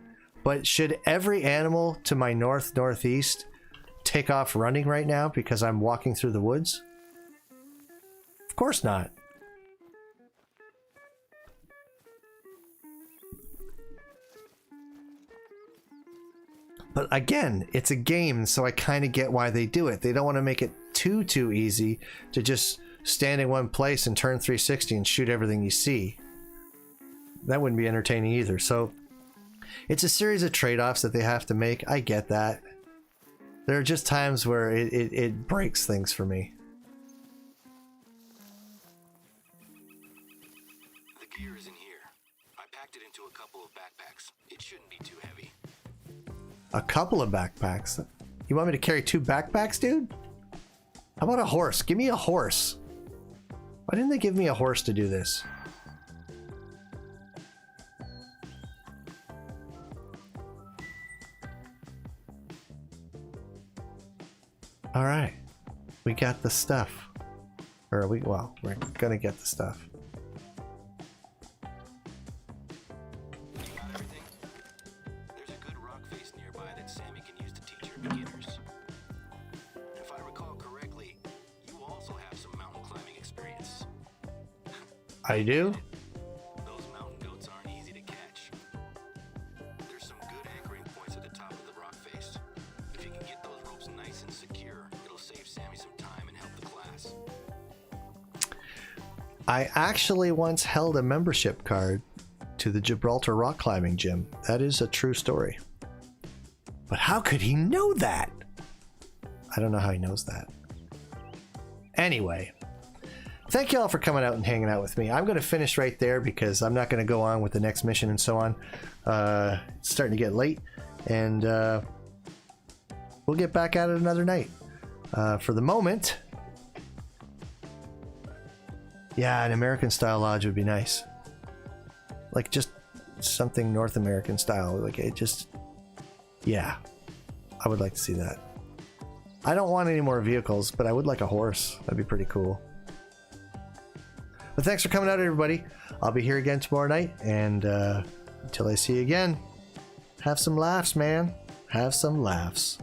But should every animal to my north, northeast take off running right now because I'm walking through the woods? Of course not. But again, it's a game, so I kind of get why they do it. They don't want to make it too easy to just stand in one place and turn 360 and shoot everything you see. That wouldn't be entertaining either. So it's a series of trade-offs that they have to make. I get that. There are just times where it breaks things for me. The gear is in here. I packed it into a couple of backpacks. It shouldn't be too heavy. A couple of backpacks? You want me to carry 2 backpacks, dude? How about a horse? Give me a horse. Why didn't they give me a horse to do this? All right. We got the stuff. Or well, we're gonna get the stuff. I do? Those mountain goats aren't easy to catch. There's some good anchoring points at the top of the rock face. If you can get those ropes nice and secure, it'll save Sammy some time and help the class. I actually once held a membership card to the Gibraltar rock climbing gym. That is a true story. But how could he know that? I don't know how he knows that. Anyway. Thank you all for coming out and hanging out with me. I'm going to finish right there because I'm not going to go on with the next mission and so on. It's starting to get late, and we'll get back at it another night. For the moment, yeah, an American style lodge would be nice. Like just something North American style. Like it just, yeah, I would like to see that. I don't want any more vehicles, but I would like a horse. That'd be pretty cool. But thanks for coming out, everybody. I'll be here again tomorrow night, and until I see you again, have some laughs, man. Have some laughs.